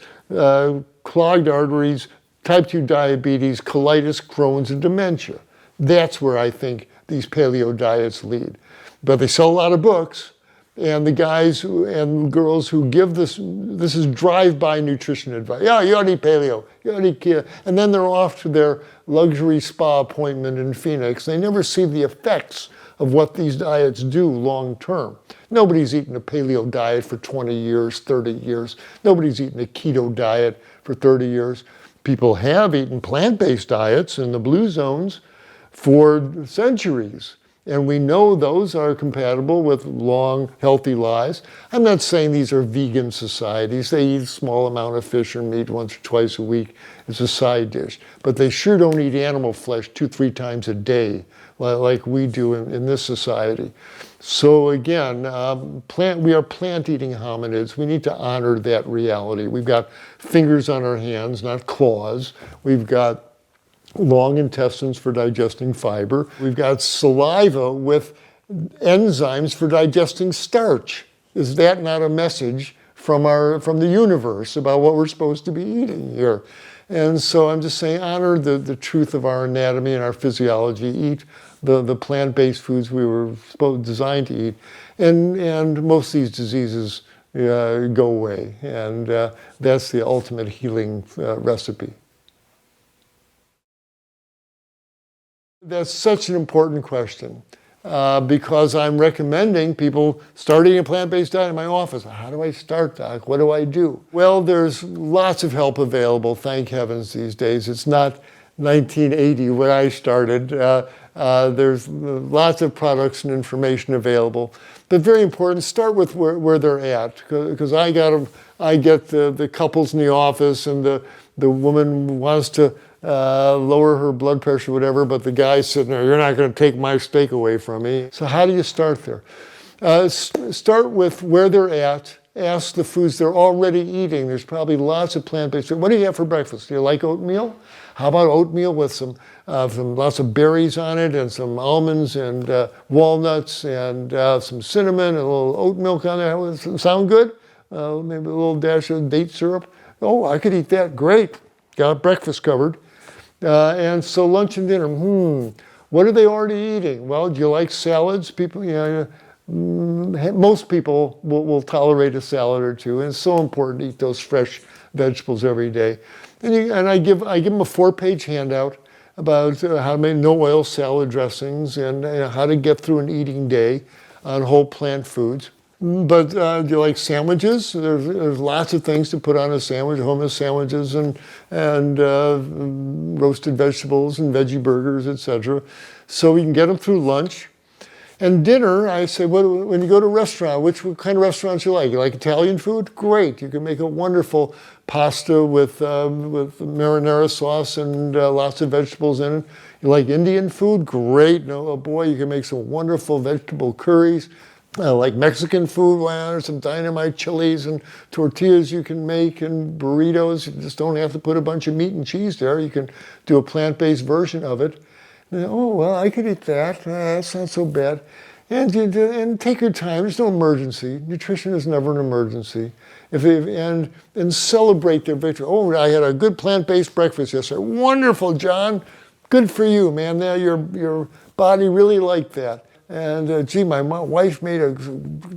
clogged arteries, type 2 diabetes, colitis, Crohn's, and dementia. That's where I think these paleo diets lead. But they sell a lot of books, and the guys and girls who give this is drive-by nutrition advice. Yeah, you ought to eat paleo. You ought to eat keto. And then they're off to their luxury spa appointment in Phoenix. They never see the effects of what these diets do long term. Nobody's eaten a paleo diet for 20 years, 30 years. Nobody's eaten a keto diet for 30 years. People have eaten plant-based diets in the blue zones for centuries. And we know those are compatible with long, healthy lives. I'm not saying these are vegan societies. They eat a small amount of fish or meat once or twice a week as a side dish. But they sure don't eat animal flesh 2-3 times a day like we do in this society. So again, we are plant-eating hominids. We need to honor that reality. We've got fingers on our hands, not claws. We've got long intestines for digesting fiber. We've got saliva with enzymes for digesting starch. Is that not a message from the universe about what we're supposed to be eating here? And so I'm just saying, honor the truth of our anatomy and our physiology. Eat the plant-based foods we were designed to eat, and most of these diseases go away. And that's the ultimate healing recipe. That's such an important question because I'm recommending people starting a plant-based diet in my office. How do I start, Doc? What do I do? Well, there's lots of help available, thank heavens, these days. It's not 1980 when I started. There's lots of products and information available. But very important, start with where they're at, because I get the couples in the office, and the woman wants to lower her blood pressure, whatever, but the guy's sitting there, you're not going to take my steak away from me. So how do you start there? Start with where they're at. Ask the foods they're already eating. There's probably lots of plant-based food. What do you have for breakfast? Do you like oatmeal? How about oatmeal with some lots of berries on it, and some almonds and walnuts and some cinnamon and a little oat milk on there? Does it sound good? Maybe a little dash of date syrup. Oh, I could eat that. Great. Got breakfast covered. And so lunch and dinner. What are they already eating? Well, do you like salads? People, most people will tolerate a salad or two, and it's so important to eat those fresh vegetables every day. And I give them a 4-page handout about how to make no oil salad dressings and how to get through an eating day on whole plant foods. But do you like sandwiches? There's lots of things to put on a sandwich, hummus sandwiches and roasted vegetables and veggie burgers, etc. So we can get them through lunch. And dinner, I say, when you go to a restaurant, what kind of restaurants you like? You like Italian food? Great. You can make a wonderful pasta with marinara sauce and lots of vegetables in it. You like Indian food? Great. No, oh boy, you can make some wonderful vegetable curries. Like Mexican food, well, there's some dynamite chilies and tortillas you can make and burritos. You just don't have to put a bunch of meat and cheese there. You can do a plant-based version of it. And, oh, well, I could eat that. That's not so bad. And take your time. There's no emergency. Nutrition is never an emergency. And celebrate their victory. Oh, I had a good plant-based breakfast yesterday. Wonderful, John. Good for you, man. Your body really liked that. And gee, my wife made a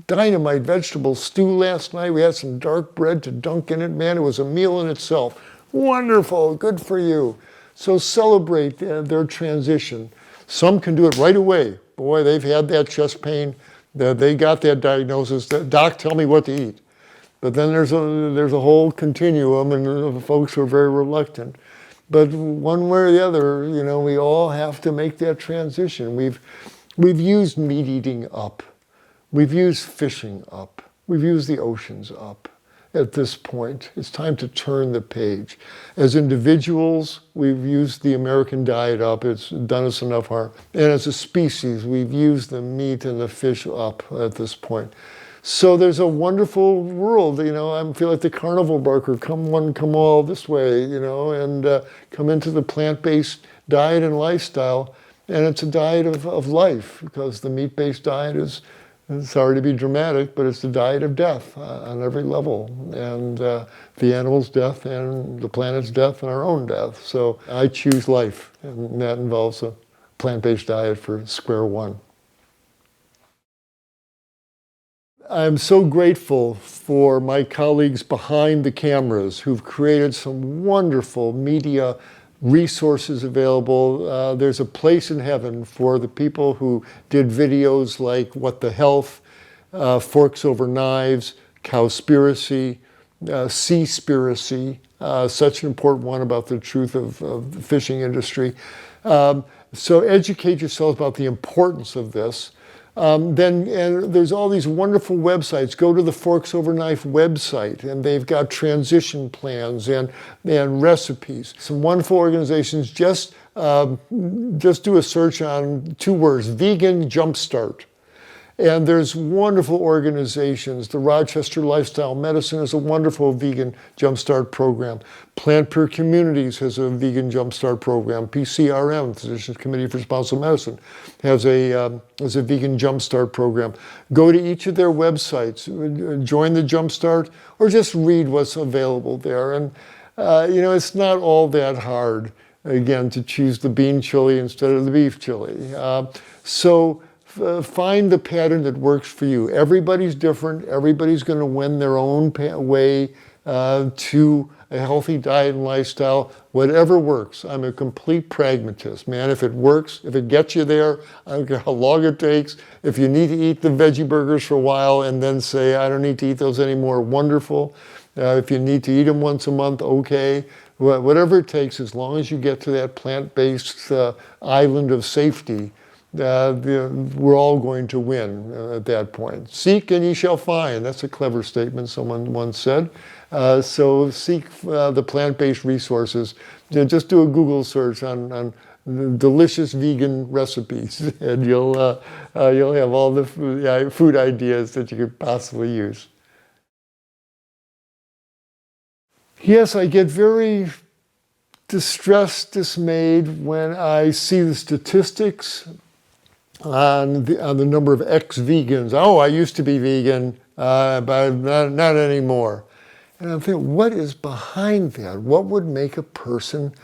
dynamite vegetable stew last night. We had some dark bread to dunk in it. Man, it was a meal in itself. Wonderful, good for you. So celebrate their transition. Some can do it right away. Boy, they've had that chest pain. They got that diagnosis. Doc, tell me what to eat. But then there's a whole continuum, and folks who are very reluctant. But one way or the other, we all have to make that transition. We've used meat eating up. We've used fishing up. We've used the oceans up at this point. It's time to turn the page. As individuals, we've used the American diet up. It's done us enough harm. And as a species, we've used the meat and the fish up at this point. So there's a wonderful world, I feel like the carnival barker, come one, come all this way, and come into the plant-based diet and lifestyle. And it's a diet of life, because the meat-based diet is, sorry to be dramatic, but it's the diet of death on every level. And the animal's death and the planet's death and our own death. So I choose life, and that involves a plant-based diet for square one. I'm so grateful for my colleagues behind the cameras who've created some wonderful media resources available. There's a place in heaven for the people who did videos like What the Health, Forks Over Knives, Cowspiracy, Seaspiracy, such an important one about the truth of the fishing industry. So educate yourselves about the importance of this. And there's all these wonderful websites. Go to the Forks Over Knife website, and they've got transition plans and recipes. Some wonderful organizations. Just do a search on 2 words: Vegan Jumpstart. And there's wonderful organizations. The Rochester Lifestyle Medicine is a wonderful vegan jumpstart program. Plant Pure Communities has a vegan jumpstart program. PCRM, Physicians Committee for Responsible Medicine, has a vegan jumpstart program. Go to each of their websites, join the jumpstart, or just read what's available there. And it's not all that hard, again, to choose the bean chili instead of the beef chili. Find the pattern that works for you. Everybody's different. Everybody's going to win their own way to a healthy diet and lifestyle. Whatever works. I'm a complete pragmatist, man. If it works, if it gets you there, I don't care how long it takes. If you need to eat the veggie burgers for a while and then say, I don't need to eat those anymore, wonderful. If you need to eat them once a month, okay. Whatever it takes, as long as you get to that plant-based island of safety, we're all going to win at that point. Seek and ye shall find. That's a clever statement someone once said. So seek the plant-based resources. Just do a Google search on delicious vegan recipes, and you'll have all the food ideas that you could possibly use. Yes, I get very distressed, dismayed when I see the statistics on the number of ex-vegans. Oh, I used to be vegan, but not anymore. And I'm thinking, what is behind that? What would make a person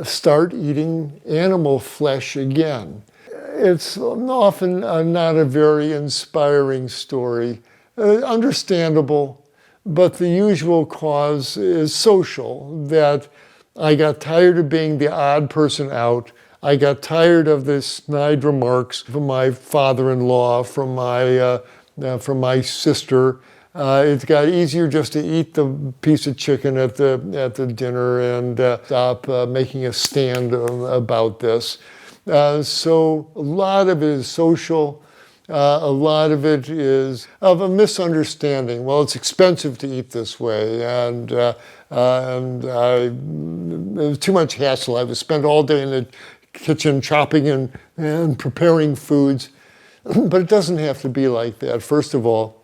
start eating animal flesh again? It's often not a very inspiring story. Understandable, but the usual cause is social, that I got tired of being the odd person out. I got tired of the snide remarks from my father-in-law, from my sister. It got easier just to eat the piece of chicken at the dinner and stop making a stand about this. So a lot of it is social. A lot of it is of a misunderstanding. Well, it's expensive to eat this way, and it was too much hassle. I would spend all day in the kitchen chopping and preparing foods. But it doesn't have to be like that. First of all,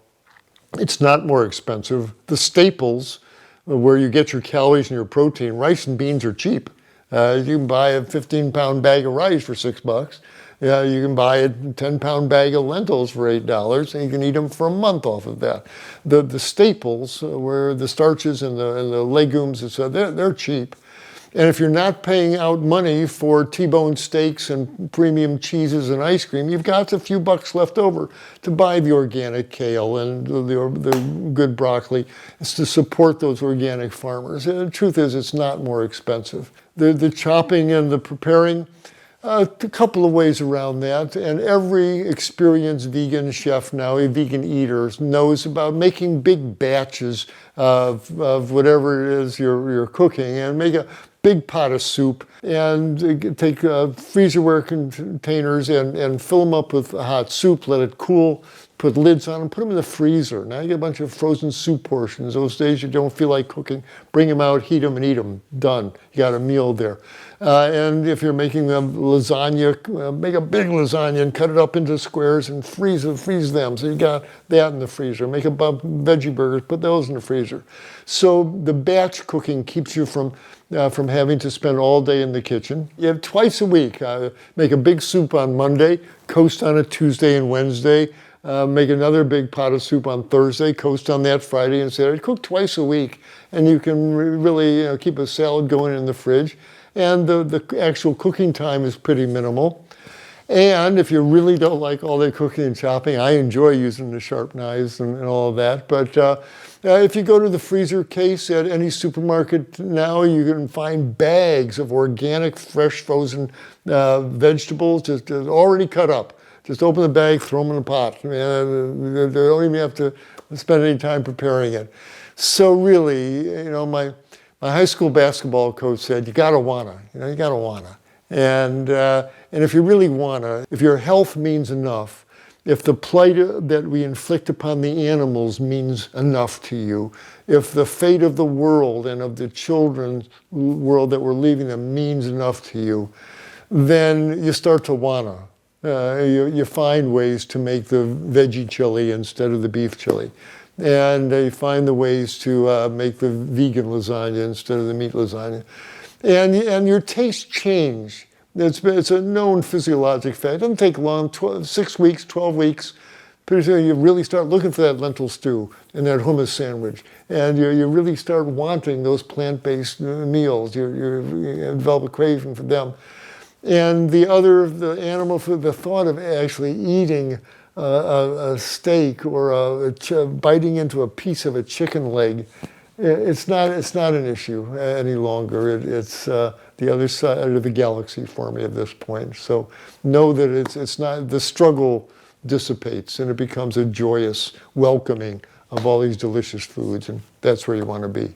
it's not more expensive. The staples, where you get your calories and your protein, rice and beans are cheap. You can buy a 15-pound bag of rice for $6. Yeah, you can buy a 10-pound bag of lentils for $8, and you can eat them for a month off of that. The staples, where the starches and the legumes, they're cheap. And if you're not paying out money for T-bone steaks and premium cheeses and ice cream, you've got a few bucks left over to buy the organic kale and the good broccoli. It's to support those organic farmers. And the truth is, it's not more expensive. The chopping and the preparing, a couple of ways around that, and every experienced vegan chef now, a vegan eater, knows about making big batches of whatever it is you're cooking, and make a big pot of soup and take freezerware containers and fill them up with hot soup, let it cool, put lids on them, put them in the freezer. Now you get a bunch of frozen soup portions. Those days you don't feel like cooking, bring them out, heat them and eat them. Done. You got a meal there. And if you're making a lasagna, make a big lasagna and cut it up into squares and freeze them. So you got that in the freezer. Make a veggie burgers, put those in the freezer. So the batch cooking keeps you from having to spend all day in the kitchen. You have twice a week. Make a big soup on Monday, coast on it Tuesday and Wednesday. Make another big pot of soup on Thursday, coast on that Friday and Saturday. Cook twice a week, and you can really keep a salad going in the fridge. And the actual cooking time is pretty minimal. And if you really don't like all that cooking and chopping, I enjoy using the sharp knives and all of that. But if you go to the freezer case at any supermarket now, you can find bags of organic, fresh, frozen vegetables just already cut up. Just open the bag, throw them in a pot. They don't even have to spend any time preparing it. So really, my high school basketball coach said, you gotta wanna. And if you really wanna, if your health means enough, if the plight that we inflict upon the animals means enough to you, if the fate of the world and of the children's world that we're leaving them means enough to you, then you start to wanna. You find ways to make the veggie chili instead of the beef chili. And you find the ways to make the vegan lasagna instead of the meat lasagna. And your tastes change. It's a known physiologic fact. It doesn't take long, 6 weeks, 12 weeks. Pretty soon you really start looking for that lentil stew and that hummus sandwich. And you really start wanting those plant-based meals. You develop a craving for them. And the animal food, the thought of actually eating a steak or biting into a piece of a chicken leg, it's not an issue any longer. It's the other side of the galaxy for me at this point. So know that it's not, the struggle dissipates and it becomes a joyous welcoming of all these delicious foods, and that's where you want to be.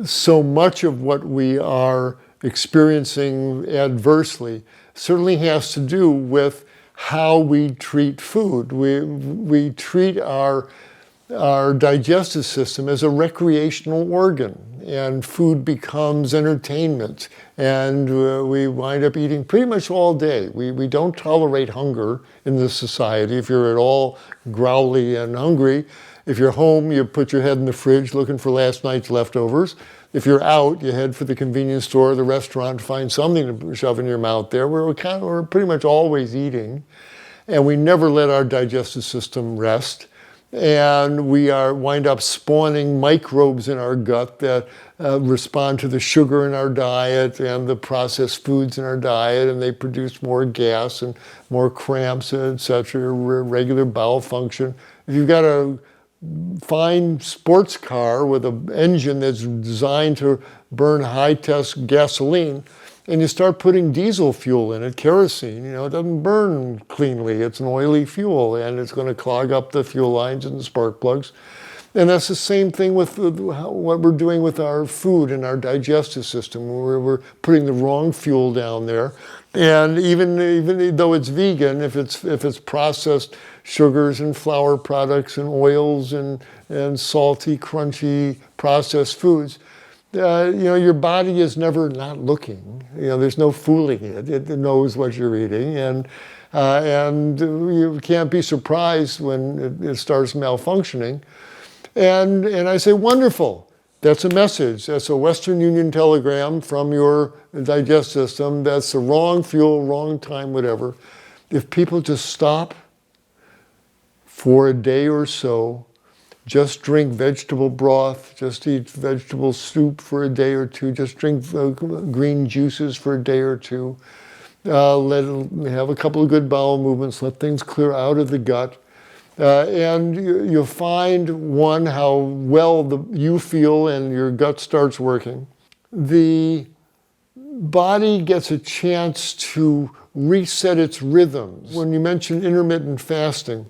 So much of what we are experiencing adversely certainly has to do with how we treat food. We treat our digestive system as a recreational organ, and food becomes entertainment, and we wind up eating pretty much all day. We don't tolerate hunger in this society. If you're at all growly and hungry, if you're home, you put your head in the fridge looking for last night's leftovers. If you're out, you head for the convenience store or the restaurant to find something to shove in your mouth there. We're pretty much always eating, and we never let our digestive system rest. and we wind up spawning microbes in our gut that respond to the sugar in our diet and the processed foods in our diet, and they produce more gas and more cramps, etc., irregular bowel function. If you've got a fine sports car with an engine that's designed to burn high-test gasoline, and you start putting diesel fuel in it, kerosene, it doesn't burn cleanly. It's an oily fuel, and it's going to clog up the fuel lines and the spark plugs. And that's the same thing with what we're doing with our food and our digestive system. We're putting the wrong fuel down there. And even though it's vegan, if it's processed sugars and flour products and oils and salty, crunchy processed foods, your body is never not looking. There's no fooling it. It knows what you're eating, and you can't be surprised when it starts malfunctioning. And I say, wonderful. That's a message. That's a Western Union telegram from your digestive system. That's the wrong fuel, wrong time, whatever. If people just stop for a day or so, just drink vegetable broth, just eat vegetable soup for a day or two, just drink green juices for a day or two, have a couple of good bowel movements, let things clear out of the gut, and you'll find, one, how well you feel and your gut starts working. The body gets a chance to reset its rhythms. When you mention intermittent fasting,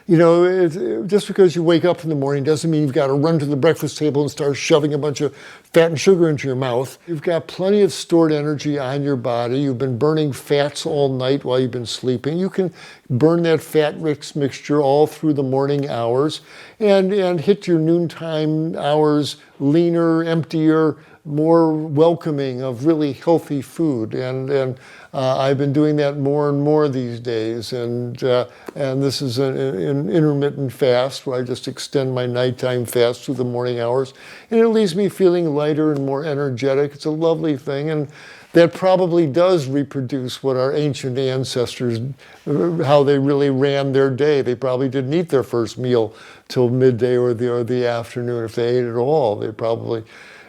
just because you wake up in the morning doesn't mean you've got to run to the breakfast table and start shoving a bunch of fat and sugar into your mouth. You've got plenty of stored energy on your body. You've been burning fats all night while you've been sleeping. You can burn that fat-rich mixture all through the morning hours and hit your noontime hours leaner, emptier, more welcoming of really healthy food. And I've been doing that more and more these days. And this is an intermittent fast where I just extend my nighttime fast through the morning hours. And it leaves me feeling lighter and more energetic. It's a lovely thing. And that probably does reproduce what our ancient ancestors, how they really ran their day. They probably didn't eat their first meal till midday or the afternoon if they ate at all. They probably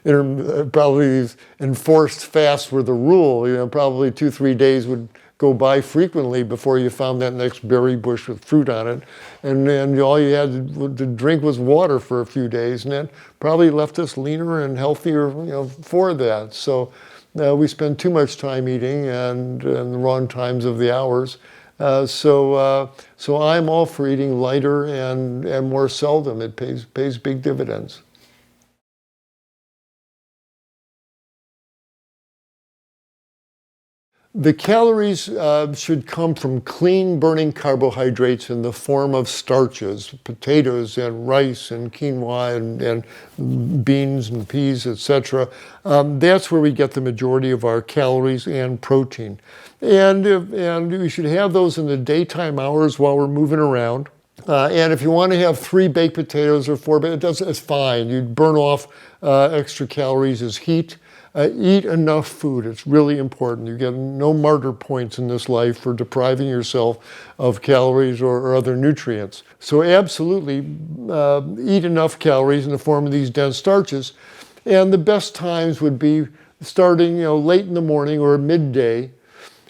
these enforced fasts were the rule. Probably 2-3 days would go by frequently before you found that next berry bush with fruit on it. And all you had to drink was water for a few days, and that probably left us leaner and healthier for that. So we spend too much time eating and the wrong times of the hours. So I'm all for eating lighter and more seldom. It pays big dividends. The calories should come from clean burning carbohydrates in the form of starches, potatoes and rice and quinoa and beans and peas, etc. That's where we get the majority of our calories and protein. And we should have those in the daytime hours while we're moving around. And if you want to have 3 baked potatoes or 4, it's fine. You burn off extra calories as heat. Eat enough food. It's really important. You get no martyr points in this life for depriving yourself of calories or other nutrients. So absolutely eat enough calories in the form of these dense starches. And the best times would be starting late in the morning or midday.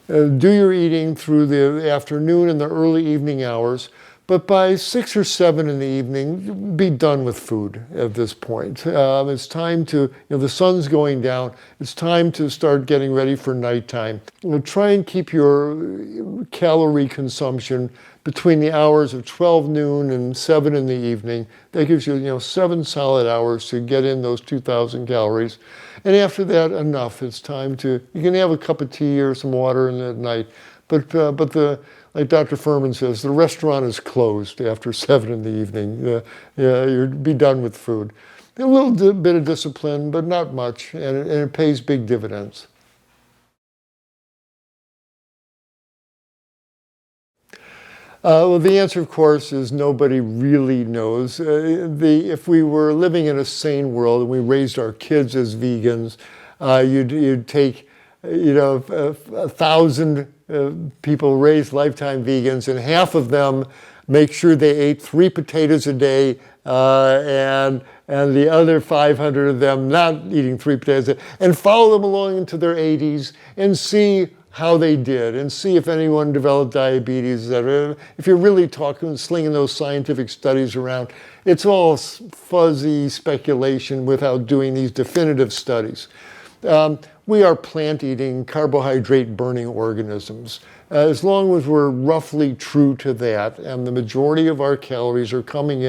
Do your eating through the afternoon and the early evening hours. But by 6 or 7 in the evening, be done with food at this point. It's time to, the sun's going down. It's time to start getting ready for nighttime. Try and keep your calorie consumption between the hours of 12 noon and 7 in the evening. That gives you, 7 solid hours to get in those 2,000 calories. And after that, enough. It's time you can have a cup of tea or some water at night. But like Dr. Furman says, the restaurant is closed after 7 in the evening. You'd be done with food. A little bit of discipline, but not much, and it pays big dividends. Well, the answer, of course, is nobody really knows. If we were living in a sane world and we raised our kids as vegans, you'd take 1,000 people raised lifetime vegans, and half of them make sure they ate 3 potatoes a day, and the other 500 of them not eating 3 potatoes a day, and follow them along into their 80s and see how they did, and see if anyone developed diabetes, etc. If you're really talking, slinging those scientific studies around, it's all fuzzy speculation without doing these definitive studies. We are plant-eating, carbohydrate-burning organisms. As long as we're roughly true to that, and the majority of our calories are coming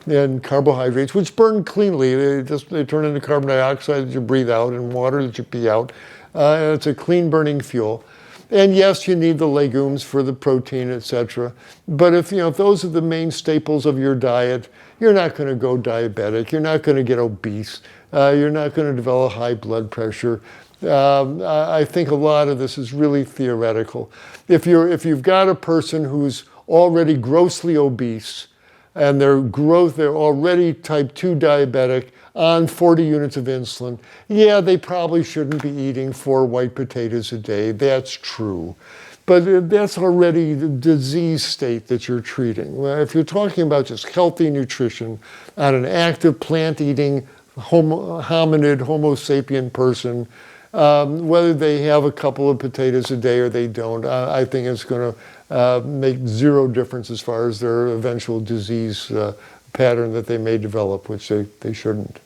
in carbohydrates, which burn cleanly. They turn into carbon dioxide that you breathe out and water that you pee out. It's a clean-burning fuel. And yes, you need the legumes for the protein, etc. But if those are the main staples of your diet, you're not going to go diabetic. You're not going to get obese. You're not going to develop high blood pressure. I think a lot of this is really theoretical. If you've got a person who's already grossly obese and they're already type 2 diabetic on 40 units of insulin, yeah, they probably shouldn't be eating 4 white potatoes a day. That's true. But that's already the disease state that you're treating. If you're talking about just healthy nutrition on an active plant-eating hominid, Homo sapien person, whether they have a couple of potatoes a day or they don't, I think it's going to make zero difference as far as their eventual disease pattern that they may develop, which they shouldn't.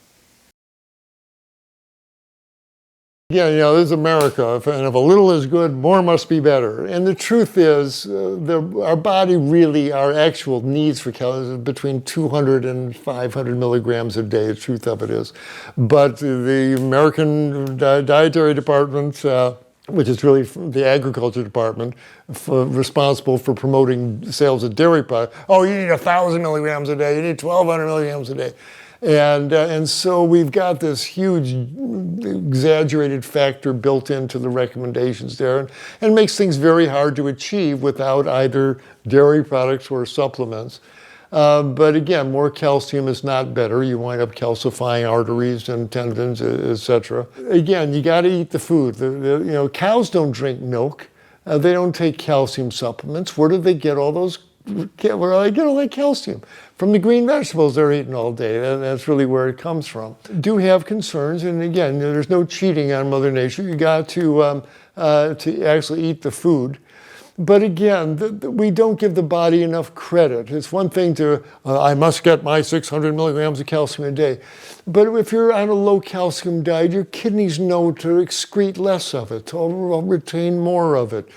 Yeah, this is America, and if a little is good, more must be better. And the truth is, our body really, our actual needs for calories is between 200 and 500 milligrams a day, the truth of it is. But the American Dietary Department, which is really the agriculture department, responsible for promoting sales of dairy products, oh, you need 1,000 milligrams a day, you need 1,200 milligrams a day. And so we've got this huge exaggerated factor built into the recommendations there, and makes things very hard to achieve without either dairy products or supplements. But again, more calcium is not better. You wind up calcifying arteries and tendons, etc. Again, you got to eat the food. Cows don't drink milk. They don't take calcium supplements. Where do they get all those? Where do they get all that calcium? From the green vegetables they're eating all day. That's really where it comes from. Do have concerns, and again, there's no cheating on Mother Nature. You got to actually eat the food. But again, we don't give the body enough credit. It's one thing to, I must get my 600 milligrams of calcium a day. But if you're on a low calcium diet, your kidneys know to excrete less of it, to retain more of it,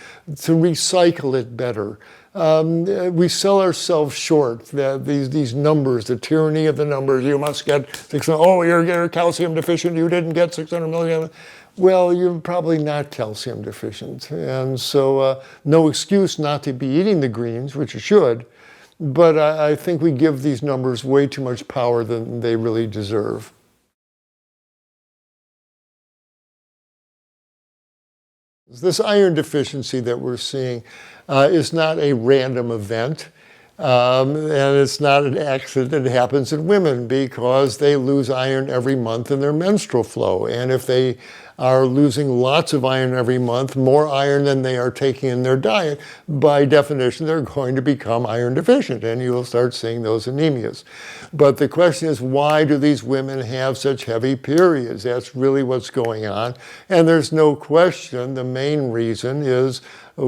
to recycle it better. We sell ourselves short. These numbers, the tyranny of the numbers. You must get 600. Oh, you're calcium deficient. You didn't get 600 milligrams. Well, you're probably not calcium deficient, and so no excuse not to be eating the greens, which you should. But I think we give these numbers way too much power than they really deserve. This iron deficiency that we're seeing is not a random event, and it's not an accident. It happens in women because they lose iron every month in their menstrual flow. And if they are losing lots of iron every month, more iron than they are taking in their diet, by definition, they're going to become iron deficient, and you'll start seeing those anemias. But the question is, why do these women have such heavy periods? That's really what's going on. And there's no question the main reason is,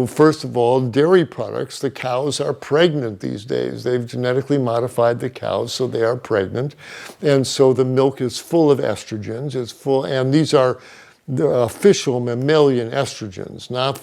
first of all, dairy products. The cows are pregnant these days. They've genetically modified the cows so they are pregnant. And so the milk is full of estrogens. It's full, and these are the official mammalian estrogens, not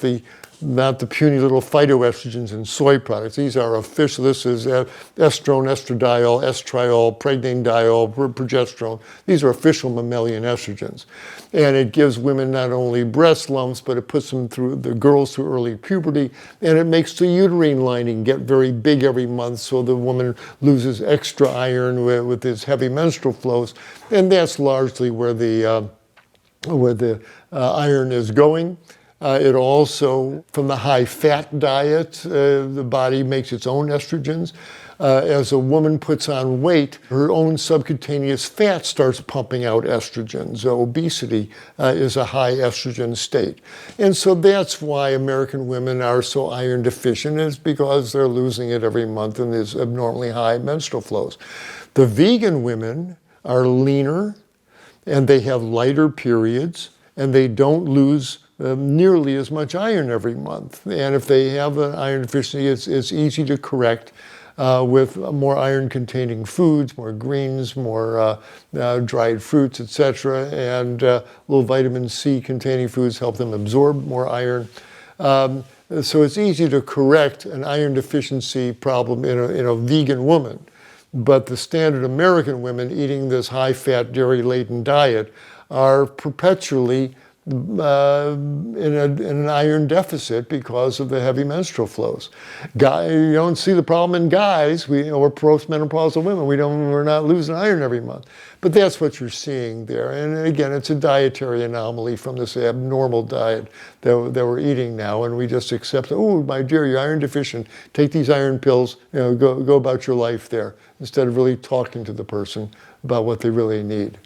the puny little phytoestrogens in soy products. These are official. This is estrone, estradiol, estriol, pregnanediol, progesterone. These are official mammalian estrogens. And it gives women not only breast lumps, but it puts them through, the girls through early puberty, and it makes the uterine lining get very big every month, so the woman loses extra iron with its heavy menstrual flows. And that's largely where the iron is going. It also, from the high-fat diet, the body makes its own estrogens. As a woman puts on weight, her own subcutaneous fat starts pumping out estrogen. So obesity is a high estrogen state. And so that's why American women are so iron deficient, is because they're losing it every month and there's abnormally high menstrual flows. The vegan women are leaner and they have lighter periods and they don't lose nearly as much iron every month. And if they have an iron deficiency, it's easy to correct with more iron-containing foods, more greens, more dried fruits, etc. And little vitamin C-containing foods help them absorb more iron. So it's easy to correct an iron deficiency problem in a vegan woman. But the standard American women eating this high-fat, dairy-laden diet are perpetually in an iron deficit because of the heavy menstrual flows. You don't see the problem in guys, or postmenopausal women. We're not losing iron every month. But that's what you're seeing there. And again, it's a dietary anomaly from this abnormal diet that we're eating now. And we just accept, oh, my dear, you're iron deficient. Take these iron pills, go about your life there, instead of really talking to the person about what they really need.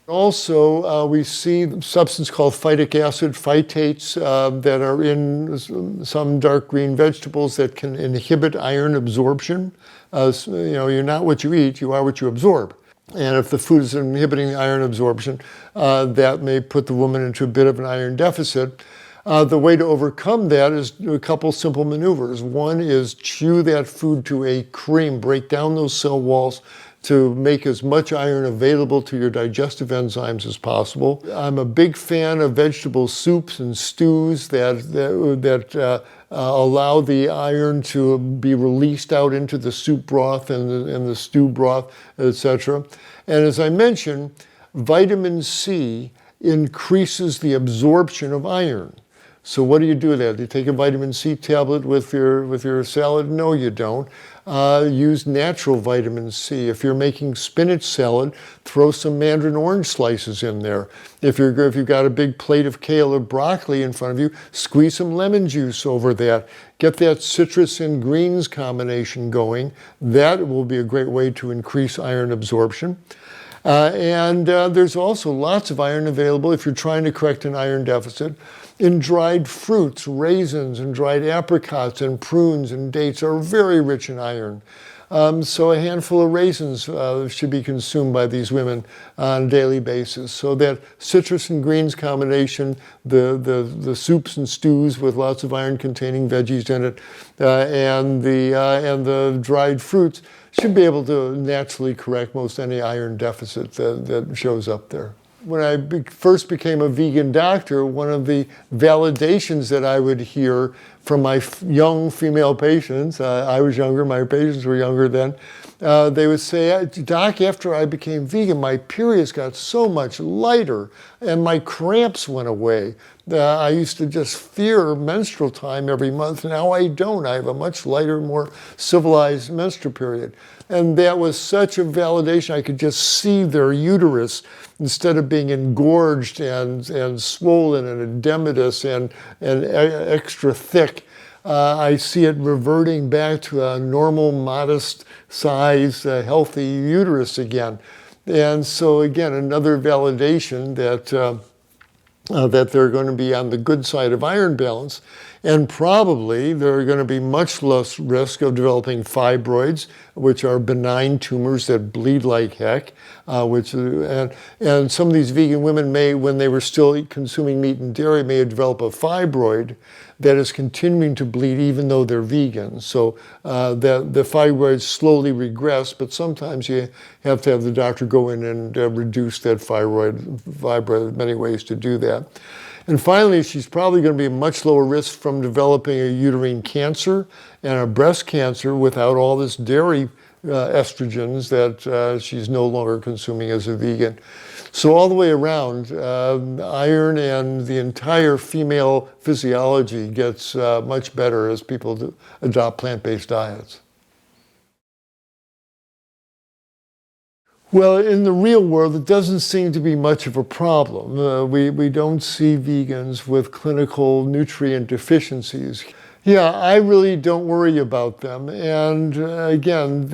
Also, we see a substance called phytic acid, phytates, that are in some dark green vegetables that can inhibit iron absorption. You're not what you eat, you are what you absorb. And if the food is inhibiting the iron absorption, that may put the woman into a bit of an iron deficit. The way to overcome that is a couple simple maneuvers. One is chew that food to a cream, break down those cell walls to make as much iron available to your digestive enzymes as possible. I'm a big fan of vegetable soups and stews that allow the iron to be released out into the soup broth and the stew broth, etc. And as I mentioned, vitamin C increases the absorption of iron. So what do you do with that? Do you take a vitamin C tablet with your salad? No, you don't. Use natural vitamin C. If you're making spinach salad, throw some mandarin orange slices in there. If you've got a big plate of kale or broccoli in front of you, squeeze some lemon juice over that. Get that citrus and greens combination going. That will be a great way to increase iron absorption. And there's also lots of iron available if you're trying to correct an iron deficit. In dried fruits, raisins and dried apricots and prunes and dates are very rich in iron. So a handful of raisins should be consumed by these women on a daily basis. So that citrus and greens combination, the soups and stews with lots of iron-containing veggies in it, and the dried fruits should be able to naturally correct most any iron deficit that shows up there. When I first became a vegan doctor, one of the validations that I would hear from my young female patients, I was younger, my patients were younger then, they would say, Doc, after I became vegan, my periods got so much lighter and my cramps went away. I used to just fear menstrual time every month. Now I don't. I have a much lighter, more civilized menstrual period. And that was such a validation. I could just see their uterus, instead of being engorged and swollen and edematous and extra thick, I see it reverting back to a normal, modest size, healthy uterus again. And so again, another validation that they're going to be on the good side of iron balance, and probably they're going to be much less risk of developing fibroids, which are benign tumors that bleed like heck. And some of these vegan women may, when they were still consuming meat and dairy, may develop a fibroid that is continuing to bleed even though they're vegan. So the fibroids slowly regress, but sometimes you have to have the doctor go in and reduce that fibroid, many ways to do that. And finally, she's probably going to be a much lower risk from developing a uterine cancer and a breast cancer without all this dairy estrogens that she's no longer consuming as a vegan. So all the way around, iron and the entire female physiology gets much better as people adopt plant-based diets. Well, in the real world, it doesn't seem to be much of a problem. We don't see vegans with clinical nutrient deficiencies. Yeah, I really don't worry about them. And again,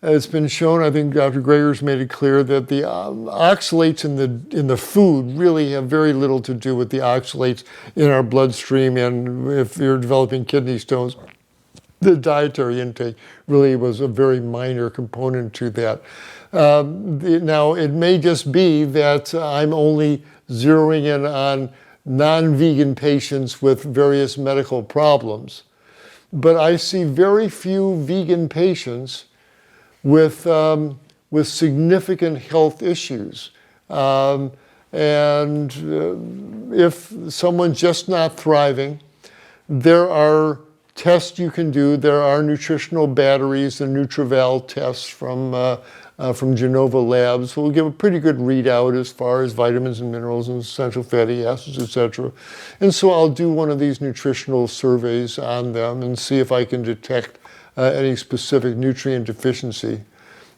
it's been shown, I think Dr. Greger's made it clear, that the oxalates in the food really have very little to do with the oxalates in our bloodstream. And if you're developing kidney stones, the dietary intake really was a very minor component to that. Now, it may just be that I'm only zeroing in on non-vegan patients with various medical problems, but I see very few vegan patients with significant health issues. And if someone's just not thriving, there are tests you can do. There are nutritional batteries, the Nutrival tests from Genova Labs will give a pretty good readout as far as vitamins and minerals and essential fatty acids, etc. And so I'll do one of these nutritional surveys on them and see if I can detect any specific nutrient deficiency.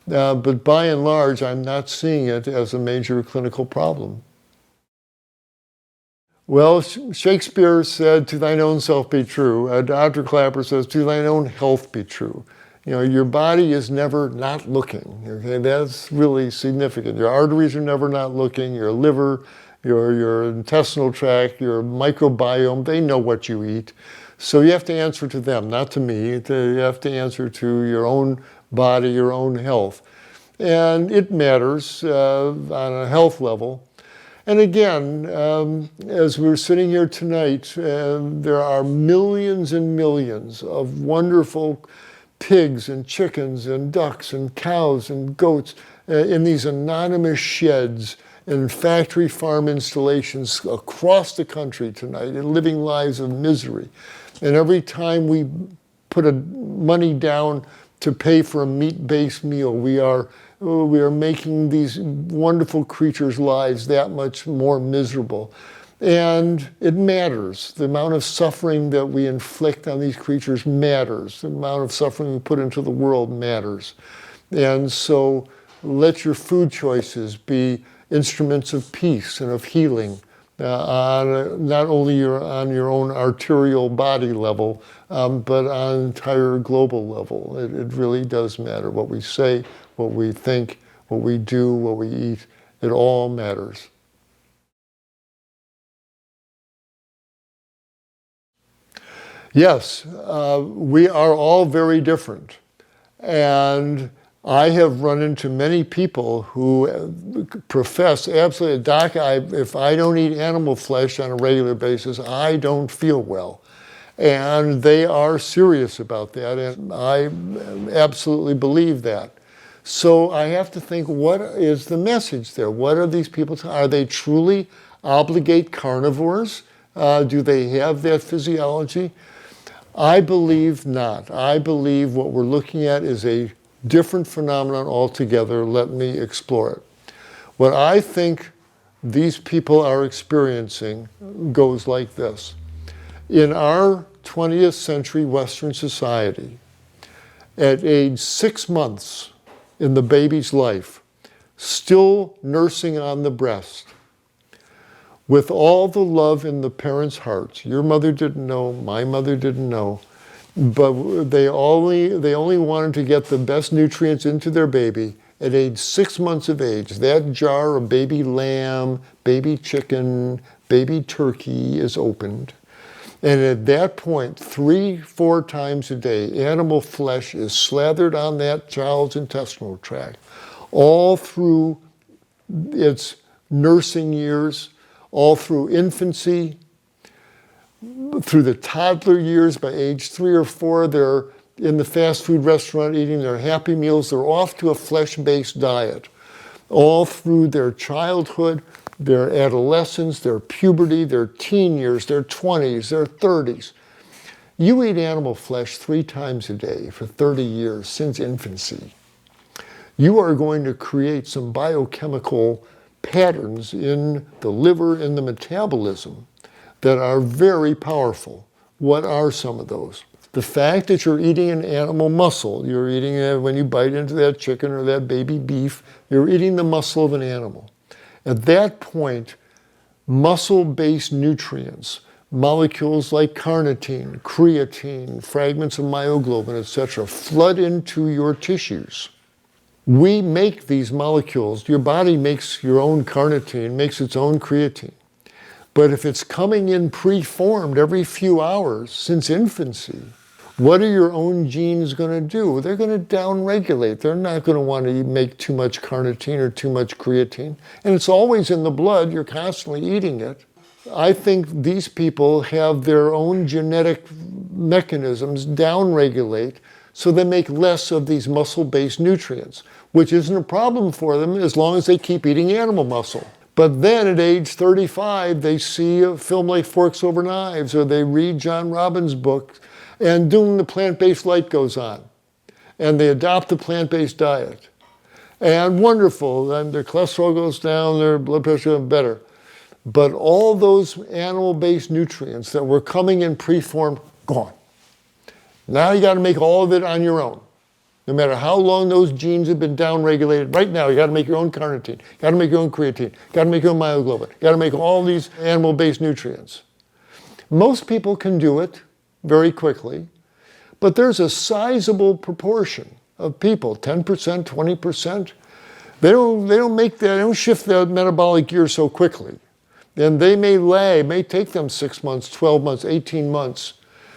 But by and large, I'm not seeing it as a major clinical problem. Well, Shakespeare said, "To thine own self be true." Dr. Klaper says, "To thine own health be true." You know, your body is never not looking. Okay, that's really significant. Your arteries are never not looking. Your liver, your intestinal tract, your microbiome, they know what you eat. So you have to answer to them, not to me. You have to answer to your own body, your own health. And it matters on a health level. And again, as we're sitting here tonight, there are millions and millions of wonderful pigs and chickens and ducks and cows and goats in these anonymous sheds and factory farm installations across the country tonight and living lives of misery. And every time we put money down to pay for a meat-based meal, we are making these wonderful creatures' lives that much more miserable. And it matters. The amount of suffering that we inflict on these creatures matters. The amount of suffering we put into the world matters. And so let your food choices be instruments of peace and of healing, not only on your own arterial body level, but on an entire global level. It really does matter. What we say, what we think, what we do, what we eat, it all matters. Yes, we are all very different. And I have run into many people who profess absolutely, "Doc, if I don't eat animal flesh on a regular basis, I don't feel well." And they are serious about that, and I absolutely believe that. So I have to think, what is the message there? What are these people? Are they truly obligate carnivores? Do they have that physiology? I believe not. I believe what we're looking at is a different phenomenon altogether. Let me explore it. What I think these people are experiencing goes like this. In our 20th century Western society, at age 6 months in the baby's life, still nursing on the breast, with all the love in the parents' hearts. Your mother didn't know, my mother didn't know, but they only wanted to get the best nutrients into their baby. At age 6 months of age, that jar of baby lamb, baby chicken, baby turkey is opened. And at that point, 3-4 times a day, animal flesh is slathered on that child's intestinal tract, all through its nursing years, all through infancy, through the toddler years. By age 3 or 4, they're in the fast food restaurant eating their Happy Meals. They're off to a flesh-based diet. All through their childhood, their adolescence, their puberty, their teen years, their 20s, their 30s. You eat animal flesh 3 times a day for 30 years since infancy. You are going to create some biochemical patterns in the liver and the metabolism that are very powerful. What are some of those? The fact that you're eating an animal muscle, you're eating when you bite into that chicken or that baby beef, you're eating the muscle of an animal. At that point, muscle-based nutrients, molecules like carnitine, creatine, fragments of myoglobin, etc., flood into your tissues. We make these molecules. Your body makes your own carnitine, makes its own creatine. But if it's coming in preformed every few hours since infancy, what are your own genes going to do? They're going to downregulate. They're not going to want to make too much carnitine or too much creatine. And it's always in the blood. You're constantly eating it. I think these people have their own genetic mechanisms downregulate, so they make less of these muscle-based nutrients, which isn't a problem for them as long as they keep eating animal muscle. But then at age 35, they see a film like Forks Over Knives, or they read John Robbins' book, and doing the plant-based light goes on. And they adopt the plant-based diet. And wonderful, and their cholesterol goes down, their blood pressure goes better. But all those animal-based nutrients that were coming in preformed, gone. Now you got to make all of it on your own. No matter how long those genes have been downregulated, right now you got to make your own carnitine, you got to make your own creatine, you got to make your own myoglobin, you got to make all these animal-based nutrients. Most people can do it very quickly, but there's a sizable proportion of people, 10%, 20%, they don't make that, they don't shift that metabolic gear so quickly. And they may lag, it may take them 6 months, 12 months, 18 months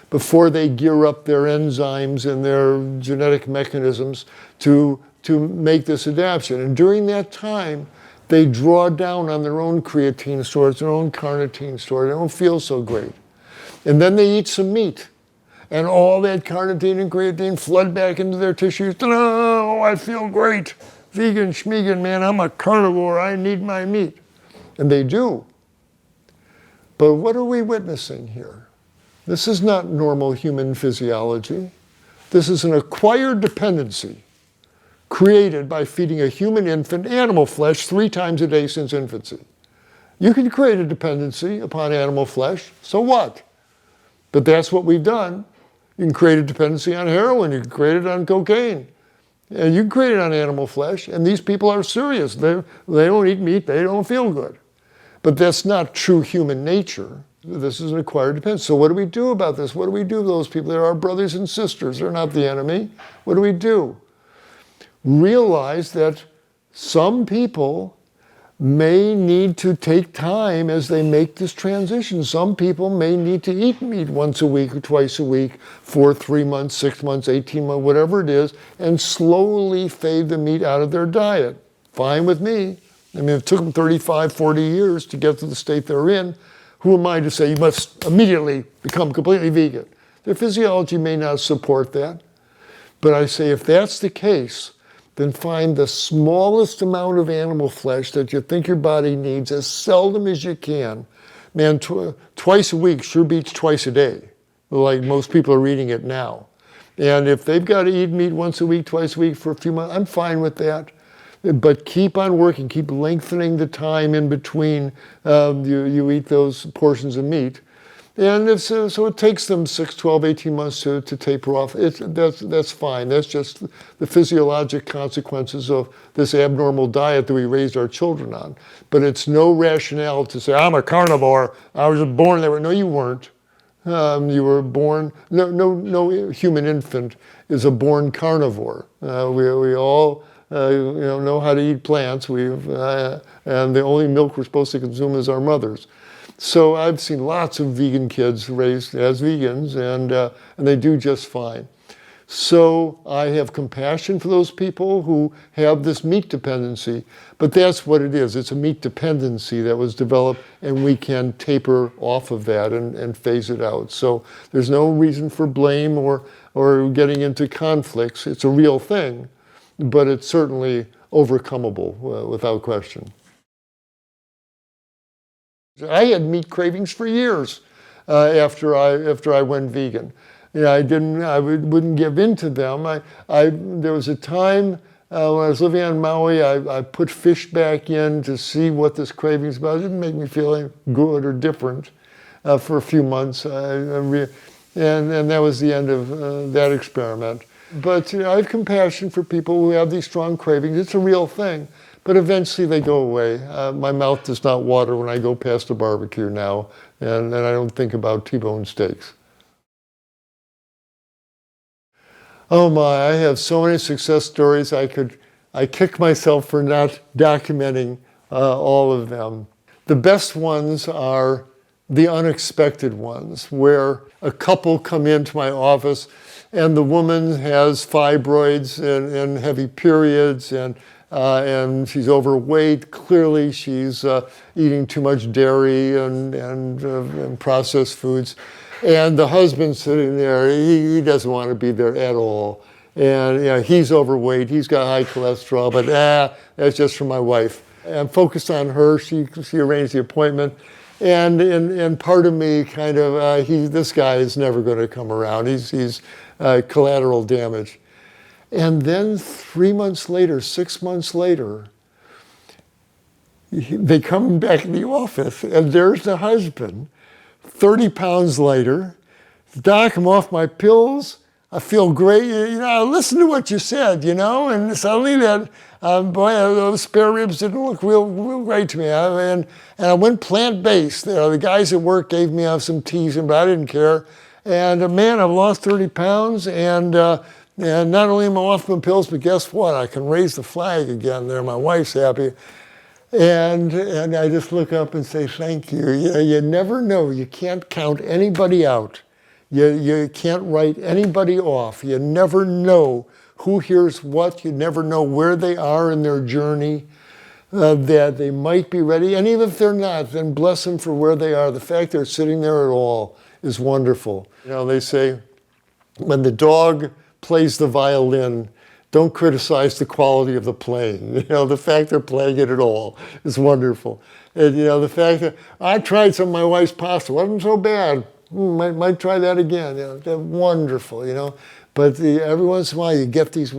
before they gear up their enzymes and their genetic mechanisms to make this adaptation. And during that time, they draw down on their own creatine stores, their own carnitine stores. They don't feel so great. And then they eat some meat. And all that carnitine and creatine flood back into their tissues. Oh, I feel great. Vegan, schmegan, man, I'm a carnivore. I need my meat. And they do. But what are we witnessing here? This is not normal human physiology. This is an acquired dependency created by feeding a human infant animal flesh 3 times a day since infancy. You can create a dependency upon animal flesh, so what? But that's what we've done. You can create a dependency on heroin, you can create it on cocaine, and you can create it on animal flesh, and these people are serious. They don't eat meat, they don't feel good. But that's not true human nature. This is an acquired dependence. So what do we do about this? What do we do with those people? They're our brothers and sisters. They're not the enemy. What do we do? Realize that some people may need to take time as they make this transition. Some people may need to eat meat once a week or twice a week for 3 months, 6 months, 18 months, whatever it is, and slowly fade the meat out of their diet. Fine with me. I mean, it took them 35, 40 years to get to the state they're in. Who am I to say you must immediately become completely vegan? Their physiology may not support that. But I say if that's the case, then find the smallest amount of animal flesh that you think your body needs as seldom as you can. Man, twice a week sure beats twice a day, like most people are eating it now. And if they've got to eat meat once a week, twice a week for a few months, I'm fine with that. But keep on working, keep lengthening the time in between you eat those portions of meat. And so it takes them 6, 12, 18 months to taper off. That's fine. That's just the physiologic consequences of this abnormal diet that we raised our children on. But it's no rationale to say, I'm a carnivore. I was born that way. No, you weren't. You were born, no human infant is a born carnivore. We all know how to eat plants. And the only milk we're supposed to consume is our mother's. So I've seen lots of vegan kids raised as vegans, and they do just fine. So I have compassion for those people who have this meat dependency, but that's what it is. It's a meat dependency that was developed, and we can taper off of that and phase it out. So there's no reason for blame or getting into conflicts. It's a real thing, but it's certainly overcomable without question. I had meat cravings for years after I went vegan. I wouldn't give in to them. There was a time when I was living on Maui, I put fish back in to see what this craving is about. It didn't make me feel good or different for a few months. And that was the end of that experiment. But I have compassion for people who have these strong cravings. It's a real thing. But eventually they go away. My mouth does not water when I go past a barbecue now, and I don't think about T-bone steaks. Oh my, I have so many success stories. I kick myself for not documenting all of them. The best ones are the unexpected ones, where a couple come into my office and the woman has fibroids and heavy periods and she's overweight. Clearly she's eating too much dairy and processed foods. And the husband's sitting there, he doesn't want to be there at all. And he's overweight, he's got high cholesterol, but that's just for my wife. I'm focused on her, she arranged the appointment. And part of me kind of, this guy is never going to come around. He's collateral damage. And then 3 months later, 6 months later, they come back in the office and there's the husband, 30 pounds lighter. Doc, I'm off my pills. I feel great. I listened to what you said, and suddenly that, boy, those spare ribs didn't look real great to me. And I went plant-based. The guys at work gave me some teas, but I didn't care. And man, I've lost 30 pounds, and not only am I off my pills, but guess what? I can raise the flag again there. My wife's happy. And I just look up and say, thank you. You never know. You can't count anybody out. You can't write anybody off. You never know who hears what. You never know where they are in their journey, that they might be ready. And even if they're not, then bless them for where they are. The fact they're sitting there at all is wonderful. They say, when the dog plays the violin, don't criticize the quality of the playing. The fact they're playing it at all is wonderful. And the fact that I tried some of my wife's pasta, wasn't so bad. Might try that again. They're wonderful. But every once in a while you get these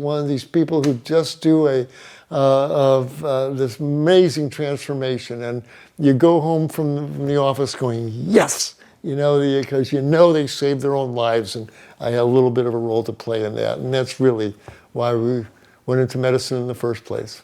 people who just do this amazing transformation, and you go home from the office going, yes, because they saved their own lives, and I had a little bit of a role to play in that, and that's really why we went into medicine in the first place.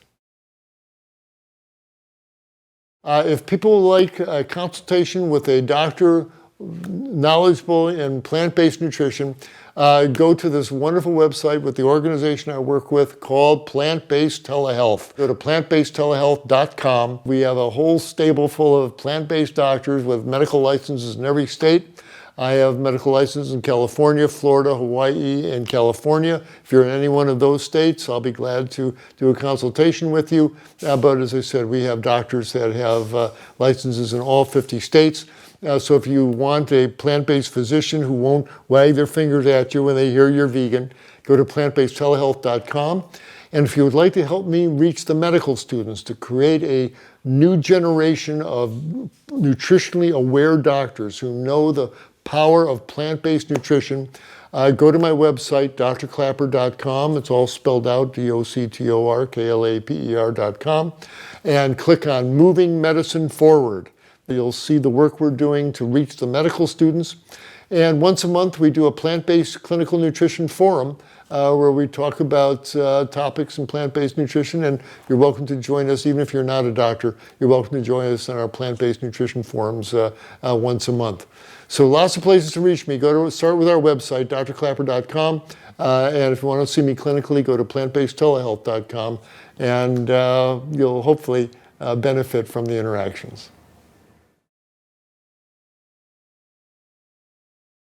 If people like a consultation with a doctor knowledgeable in plant-based nutrition, go to this wonderful website with the organization I work with called Plant-Based Telehealth. Go to plantbasedtelehealth.com. We have a whole stable full of plant-based doctors with medical licenses in every state. I have medical licenses in California, Florida, Hawaii, and California. If you're in any one of those states, I'll be glad to do a consultation with you. But as I said, we have doctors that have licenses in all 50 states. So if you want a plant-based physician who won't wag their fingers at you when they hear you're vegan, go to plantbasedtelehealth.com. And if you would like to help me reach the medical students to create a new generation of nutritionally aware doctors who know the power of plant-based nutrition, go to my website, drklapper.com. It's all spelled out, doctorklaper.com, and click on Moving Medicine Forward. You'll see the work we're doing to reach the medical students. And once a month, we do a plant-based clinical nutrition forum where we talk about topics in plant-based nutrition. And you're welcome to join us, even if you're not a doctor. You're welcome to join us in our plant-based nutrition forums once a month. So lots of places to reach me. Start with our website, drklapper.com. And if you want to see me clinically, go to plantbasedtelehealth.com. And you'll hopefully benefit from the interactions.